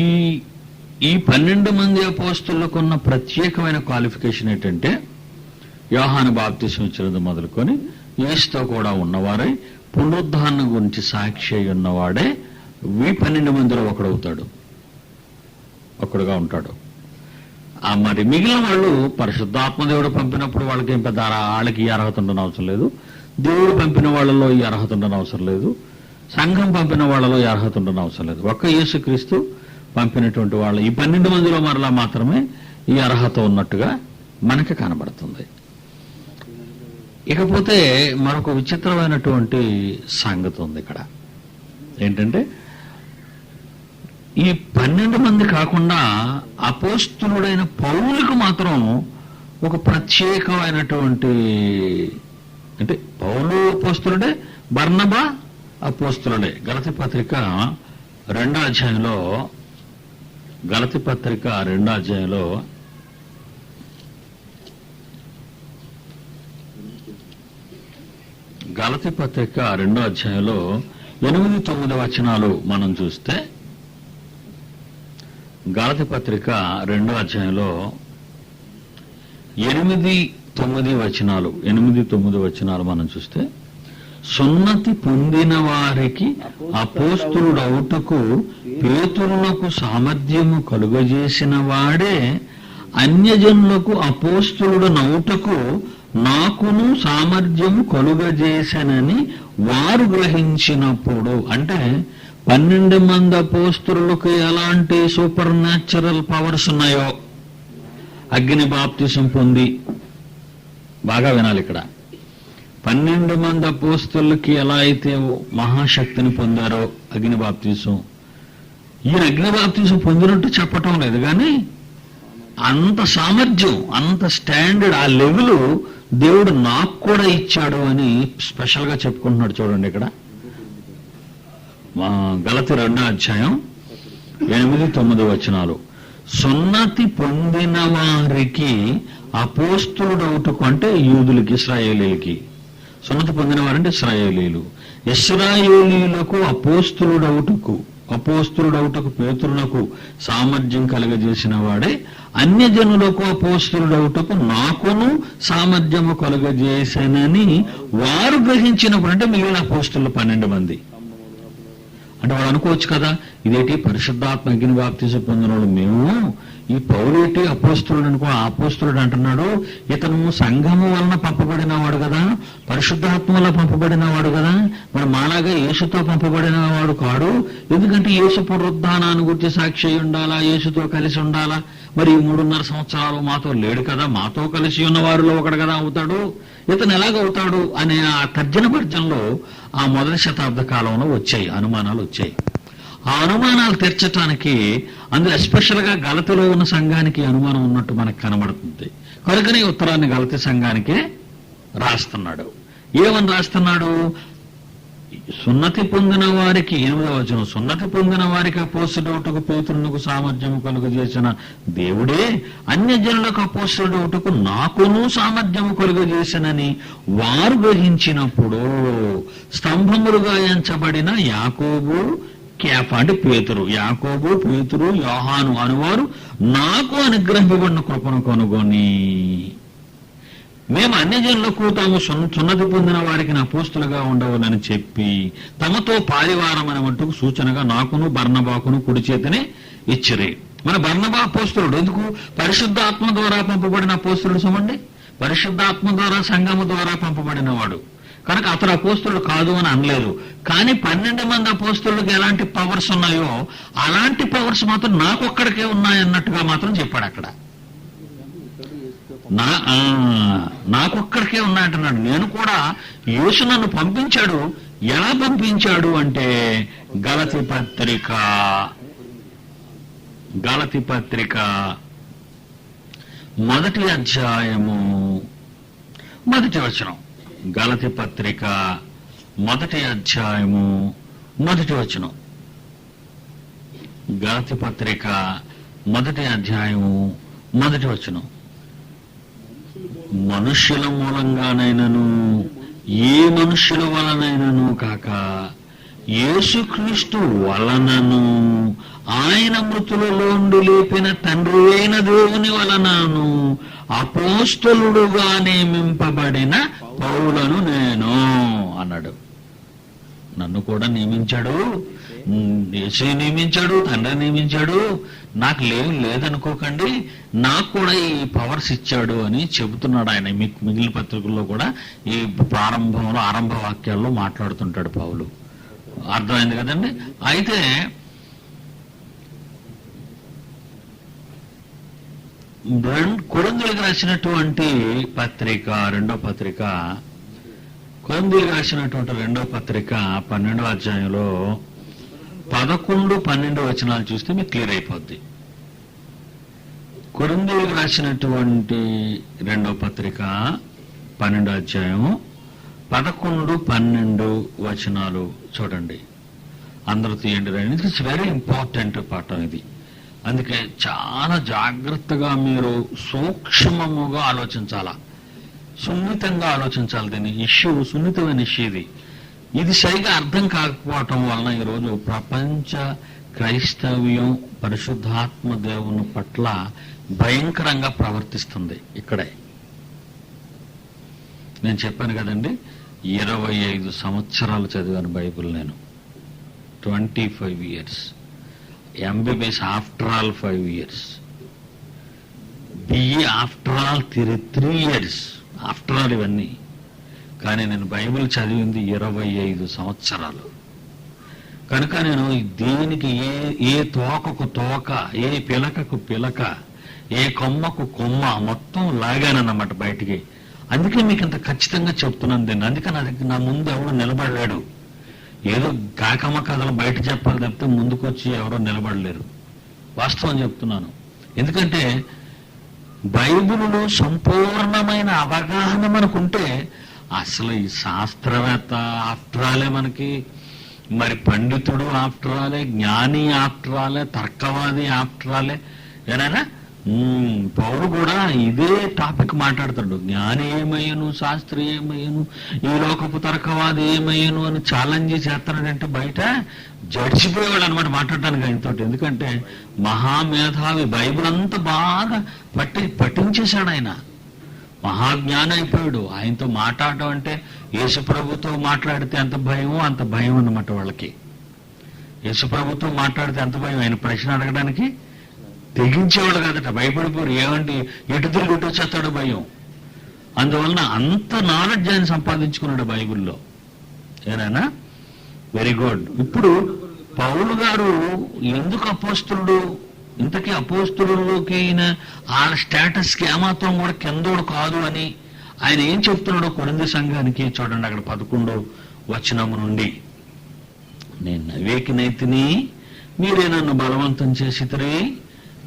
12 మంది అపోస్తలులకు ఉన్న ప్రత్యేకమైన క్వాలిఫికేషన్ ఏంటంటే, యోహాను బాప్తిసం ఇచ్చినది మొదలుకొని యేసుతో కూడా ఉన్నవారై పునరుద్ధానం గురించి సాక్షి అయి ఉన్నవాడే ఈ 12 మందిలో ఒకడుగా ఉంటాడు. మరి మిగిలిన వాళ్ళు పరిశుద్ధాత్మ దేవుడు పంపినప్పుడు వాళ్ళకి పెద్ద వాళ్ళకి ఈ అర్హత ఉండని అవసరం లేదు. దేవుడు పంపిన వాళ్ళలో ఈ అర్హత ఉండని అవసరం లేదు. సంఘం పంపిన వాళ్ళలో ఈ అర్హత ఉండని అవసరం లేదు. ఒక్క యేసుక్రీస్తు పంపినటువంటి వాళ్ళు ఈ 12 మందిలో మరలా మాత్రమే ఈ అర్హత ఉన్నట్టుగా మనకి కనబడుతుంది. ఇకపోతే మరొక విచిత్రమైనటువంటి సంగతి ఉంది ఇక్కడ. ఏంటంటే, ఈ 12 మంది కాకుండా అపోస్తులుడైన పౌలుకు మాత్రం ఒక ప్రత్యేకమైనటువంటి, అంటే పౌలు అపోస్తులుడే, బర్నబా అపోస్తులుడే. గలతీ పత్రిక 2వ అధ్యాయంలో గలతీ పత్రిక 2వ అధ్యాయంలో గలతీ పత్రిక 2వ అధ్యాయంలో 8-9 వచనాలు మనం చూస్తే, గలతీ పత్రిక 2వ అధ్యాయంలో 8-9 వచనాలు మనం చూస్తే, సున్నతి పొందిన వారికి అపోస్తులుడవుటకు పేతురులకు సామర్థ్యము కలుగజేసిన వాడే అన్యజనులకు అపోస్తులుడనవుటకు నాకును సామర్థ్యము కలుగజేసనని వారు గ్రహించినప్పుడు, అంటే 12 మంది అపోస్తులకు ఎలాంటి సూపర్ న్యాచురల్ పవర్స్ ఉన్నాయో, అగ్ని బాప్తిసం పొంది, బాగా వినాలి ఇక్కడ, 12 మంది అపోస్తులకి ఎలా అయితే మహాశక్తిని పొందారో అగ్ని బాప్తిసం, ఈయన అగ్ని బాప్తిసం పొందినట్టు చెప్పటం లేదు, కానీ అంత సామర్థ్యం, అంత స్టాండర్డ్, ఆ లెవెల్ దేవుడు నాకు కూడా ఇచ్చాడు అని స్పెషల్గా చెప్పుకుంటున్నాడు. చూడండి ఇక్కడ గలతీ 2వ అధ్యాయం 8-9 వచనాలు. సున్నతి పొందిన వారికి అపోస్తులుడవుటకు అంటే యూదులకి, ఇశ్రాయేలీలకి. సున్నతి పొందిన వారంటే ఇశ్రాయేలీలు. ఇశ్రాయేలీలకు అపోస్తులుడవుటకు పేతురునకు సామర్థ్యం కలుగజేసిన వాడే అన్యజనులకు అపోస్తులుడవుటకు నాకును సామర్థ్యము కలుగజేసానని వారు గ్రహించినప్పుడు, అంటే మిగిలిన అపోస్తులు 12 మంది. అంటే వాడు అనుకోవచ్చు కదా, ఇదేంటి పరిశుద్ధాత్మ అగ్ని బాప్తిసం పొందిన వాళ్ళు మేము, ఈ పౌలేటి అపోస్తులుడు అనుకో, ఆ అపోస్తులుడు అంటున్నాడు ఇతను సంఘము వలన పంపబడిన వాడు కదా, పరిశుద్ధాత్మ వల్ల పంపబడిన వాడు కదా, మరి మాలాగా యేసుతో పంపబడిన వాడు కాడు. ఎందుకంటే యేసు పునరుద్ధానాన్ని గురించి సాక్షి అయి ఉండాలా, యేసుతో కలిసి ఉండాలా. మరి ఈ 3.5 సంవత్సరాలు మాతో లేడు కదా, మాతో కలిసి ఉన్న వారిలో ఒకడు కదా అవుతాడు, ఇతను ఎలాగవుతాడు అనే ఆ తర్జన భర్జనలో ఆ మొదటి శతాబ్ద కాలంలో వచ్చాయి, అనుమానాలు వచ్చాయి. ఆ అనుమానాలు తీర్చడానికి అందులో ఎస్పెషల్ గా గలతిలో ఉన్న సంఘానికి అనుమానం ఉన్నట్టు మనకు కనబడుతుంది. కనుకనే ఉత్తరాన్ని గలతి సంఘానికే రాస్తున్నాడు. ఏమని రాస్తున్నాడు? సున్నతి పొందిన వారికి, 8వ వచనం, సున్నతి పొందిన వారికి అపోస్తులుడవుటకు పేతురునకు సామర్థ్యము కలుగజేసిన దేవుడే అన్యజనులకు అపోస్తులుడవుటకు నాకును సామర్థ్యము కలుగజేసినని వారు గ్రహించినప్పుడు స్తంభములుగా ఎంచబడిన యాకోబు, కేఫా అంటే పేతురు, యాకోబు, పేతురు, యోహాను అనువారు నాకు అనుగ్రహింపబడిన కృపను కనుగొని మేము అన్యజనులకు తాము సున్నతి పొందిన వారికి అపోస్తులుగా ఉండవలని చెప్పి తమతో పారివారం అనే మట్టుకు సూచనగా నాకును బర్నబాకును కుడి చేతిని ఇచ్చిరి. మన బర్నబా అపోస్తులుడు ఎందుకు? పరిశుద్ధాత్మ ద్వారా పంపబడిన అపోస్తులుడు. చూడండి, పరిశుద్ధాత్మ ద్వారా, సంఘము ద్వారా పంపబడిన వాడు కనుక అతడు అపోస్తులుడు కాదు అని అనలేదు. కానీ 12 మంది అపోస్తులకు ఎలాంటి పవర్స్ ఉన్నాయో అలాంటి పవర్స్ మాత్రం నాకొక్కడికే ఉన్నాయన్నట్టుగా మాత్రం చెప్పాడు అక్కడ. నాకొక్కడికే ఉన్నాయంటున్నాడు. నేను కూడా యేసు నన్ను పంపించాడు. ఎలా పంపించాడు అంటే గలతి పత్రిక 1వ అధ్యాయము 1వ వచనం. గలతి పత్రిక 1వ అధ్యాయము 1వ వచనం. గలతి పత్రిక 1వ అధ్యాయము 1వ వచనం. మనుష్యుల మూలంగానైనను ఏ మనుష్యుల వలనైనను కాక యేసుక్రీస్తు వలనను ఆయన మృతులలో నుండి లేపిన తండ్రి అయిన దేవుని వలనను అపోస్తలుడుగా నియమింపబడిన పౌలను నేను అన్నాడు. నన్ను కూడా నియమించాడు, యేసు నియమించాడు, తండ్రి నియమించాడు. నాకు లేదనుకోకండి, నాకు కూడా ఈ పవర్స్ ఇచ్చాడు అని చెబుతున్నాడు ఆయన. మీకు మిగిలిన పత్రికల్లో కూడా ఈ ప్రారంభంలో, ఆరంభ వాక్యాల్లో మాట్లాడుతుంటాడు పౌలు. అర్థమైంది కదండి. అయితే కొరింథీయులకు రాసినటువంటి పత్రిక, 2వ పత్రిక, కొరింథీయులకు రాసినటువంటి 2వ పత్రిక 12వ అధ్యాయంలో 11, 12 వచనాలు చూస్తే మీకు క్లియర్ అయిపోద్ది. కొరింథీయులకు రాసినటువంటి 2వ పత్రిక 12వ అధ్యాయం 11, 12 వచనాలు చూడండి. అందరూ తీయండి. ఇట్స్ వెరీ ఇంపార్టెంట్ పాఠం ఇది. అందుకే చాలా జాగ్రత్తగా మీరు సూక్ష్మముగా ఆలోచించాలా, సున్నితంగా ఆలోచించాలి. దీని ఇష్యూ సున్నితమైన ఇష్యూ ఇది సరిగా అర్థం కాకపోవటం వలన ఈరోజు ప్రపంచ క్రైస్తవ్యం పరిశుద్ధాత్మ దేవుని పట్ల భయంకరంగా ప్రవర్తిస్తుంది. ఇక్కడే నేను చెప్పాను కదండి, 25 సంవత్సరాలు చదివాను బైబిల్ నేను. 25 years. MBBS after all 5 years. BE after all 3 years. After all ఇవన్నీ. కానీ నేను బైబిల్ చదివింది 25 సంవత్సరాలు. కనుక నేను దేనికి ఏ తోకకు తోక, ఏ పిలకకు పిలక, ఏ కొమ్మకు కొమ్మ మొత్తం లాగానన్నమాట బయటికి. అందుకే మీకు ఇంత ఖచ్చితంగా చెప్తున్నాను దీన్ని. అందుకే నా ముందు ఎవరు నిలబడలేడు. ఏదో కాకమ్మ కథలు బయట చెప్పాలి తప్పితే ముందుకొచ్చి ఎవరో నిలబడలేరు. వాస్తవం చెప్తున్నాను. ఎందుకంటే బైబిలులో సంపూర్ణమైన అవగాహన మనకుంటే అసలు ఈ శాస్త్రవేత్త ఆఫ్టరాలే మనకి, మరి పండితుడు ఆఫ్టరాలే, జ్ఞాని ఆఫ్టరాలే, తర్కవాది ఆఫ్టరాలే, ఏనైనా పౌలు కూడా ఇదే టాపిక్ మాట్లాడతాడు. జ్ఞాని ఏమయ్యను, శాస్త్రి ఏమయ్యను, ఈ లోకపు తర్కవాది ఏమయ్యను అని ఛాలెంజ్ చేస్తాడంటే బయట జడ్చిపోయేవాడు అనమాట మాట్లాడటానికి ఆయనతోటి. ఎందుకంటే మహామేధావి, బైబిల్ అంతా బాగా పఠించేశాడు ఆయన, మహాజ్ఞానం అయిపోయాడు. ఆయనతో మాట్లాడటం అంటే యేసుప్రభుతో మాట్లాడితే ఎంత భయమో అంత భయం అన్నమాట వాళ్ళకి. యేసుప్రభుతో మాట్లాడితే ఎంత భయం, ఆయన ప్రశ్న అడగడానికి తెగించేవాడు కాదట, భయపడిపోరు. ఏమంటే ఎటు తిరిగి వచ్చేస్తాడు భయం. అందువలన అంత నాలెడ్జ్ ఆయన సంపాదించుకున్నాడు బైబిల్లో. ఏనా? Very good. ఇప్పుడు పౌలు గారు ఎందుకు అపోస్తులుడు, ఇంతకీ అపోస్తులలోకి వాళ్ళ స్టేటస్కి ఏమాత్రం కూడా కిందోడు కాదు అని ఆయన ఏం చెప్తున్నాడో కొరింథీ సంఘానికి చూడండి. అక్కడ 11వ వచనము నుండి, నేను అవివేకినైతిని, మీరే నన్ను బలవంతం చేసితిరి,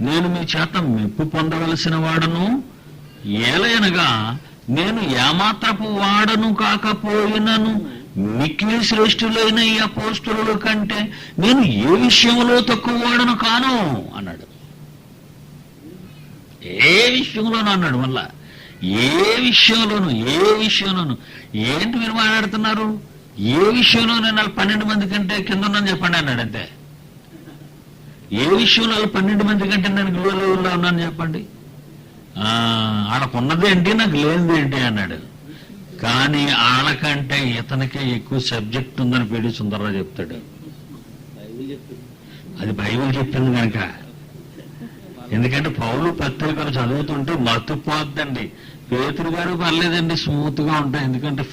నేను మీ చేత మెప్పు పొందవలసిన వాడను, ఏలయనగా నేను ఏమాత్రపు వాడను కాకపోయినను మిక్కిలి శ్రేష్ఠులైన ఈ అపోస్తుల కంటే నేను ఏ విషయంలో తక్కువ వాడను కాను అన్నాడు. ఏ విషయంలోనూ అన్నాడు. మళ్ళా ఏ విషయంలోనూ ఏంటి మీరు మాట్లాడుతున్నారు? ఏ విషయంలో నేను 12 మంది కంటే కింద ఉన్నాను చెప్పండి అన్నాడు. అంతే. ఏ విషయంలో 12 మంది కంటే నేను గ్లో లెవెల్లో ఉన్నాను చెప్పండి. ఆడకున్నదేంటి నాకు లేనిదేంటి అన్నాడు. కానీ ఆళ్ళకంటే ఇతనికే ఎక్కువ సబ్జెక్ట్ ఉందని పీడి సుందరరావు చెప్తాడు. అది బైబిల్ చెప్పింది కనుక. ఎందుకంటే పౌలు పత్రికలు చదువుతుంటే మత్తుపోద్దండి. పేతురు గారు పర్లేదండి, స్మూత్ గా ఉంటాయి. ఎందుకంటే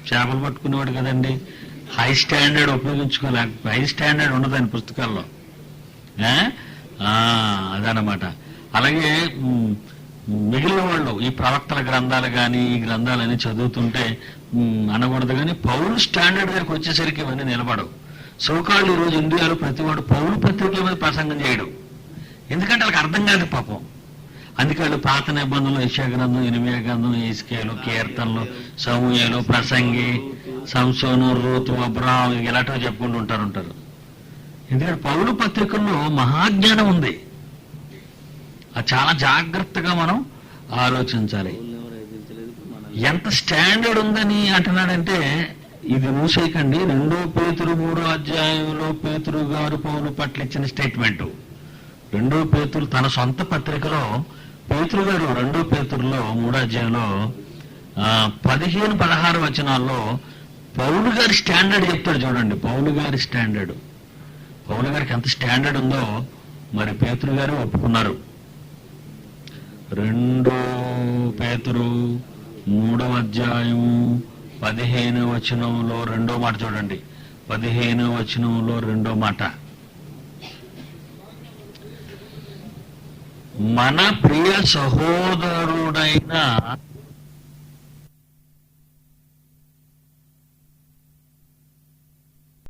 చేపలు పట్టుకునేవాడు కదండి. హై స్టాండర్డ్ ఉపయోగించుకోలే, హై స్టాండర్డ్ ఉండదు ఆయన పుస్తకాల్లో. అదనమాట. అలాగే మిగిలిన వాళ్ళు ఈ ప్రవక్తల గ్రంథాలు కానీ ఈ గ్రంథాలని చదువుతుంటే అనకూడదు. కానీ పౌలు స్టాండర్డ్ దగ్గరికి వచ్చేసరికి ఇవన్నీ నిలబడవు. సోకాళ్ళు ఈరోజు ఇండియాలో ప్రతివాడు పౌలు పత్రికల మీద ప్రసంగం చేయడు. ఎందుకంటే వాళ్ళకి అర్థం కాదు పాపం. అందుకే వాళ్ళు పాత నిబంధనలు, యెషయా గ్రంథం, ఇర్మీయా గ్రంథం, యేస్కేలు, కీర్తనలు, సమూయేలు, ప్రసంగి, సంసోను, రూతు, అబ్రాహాము ఇలాంటివి చెప్పుకుంటూ ఉంటారు. ఎందుకంటే పౌలు పత్రికల్లో మహాజ్ఞానం ఉంది. అది చాలా జాగ్రత్తగా మనం ఆలోచించాలి. ఎంత స్టాండర్డ్ ఉందని అంటున్నాడంటే ఇది మూసేయకండి. 2 పేతురు 3వ అధ్యాయంలో పేతురు గారు పౌలు పట్ల ఇచ్చిన స్టేట్మెంటు. 2 పేతురు తన సొంత పత్రికలో పేతురు గారు 2 పేతురులో 3వ అధ్యాయంలో 15-16 వచనాల్లో పౌలు గారి స్టాండర్డ్ చెప్తాడు. చూడండి పౌలు గారి స్టాండర్డ్. పౌలు గారికి ఎంత స్టాండర్డ్ ఉందో మరి పేతురు గారు ఒప్పుకున్నారు. 2 పేతురు 3వ అధ్యాయం 15వ వచనంలో 2వ మాట చూడండి. 15వ వచనంలో 2వ మాట, మన ప్రియ సహోదరుడైన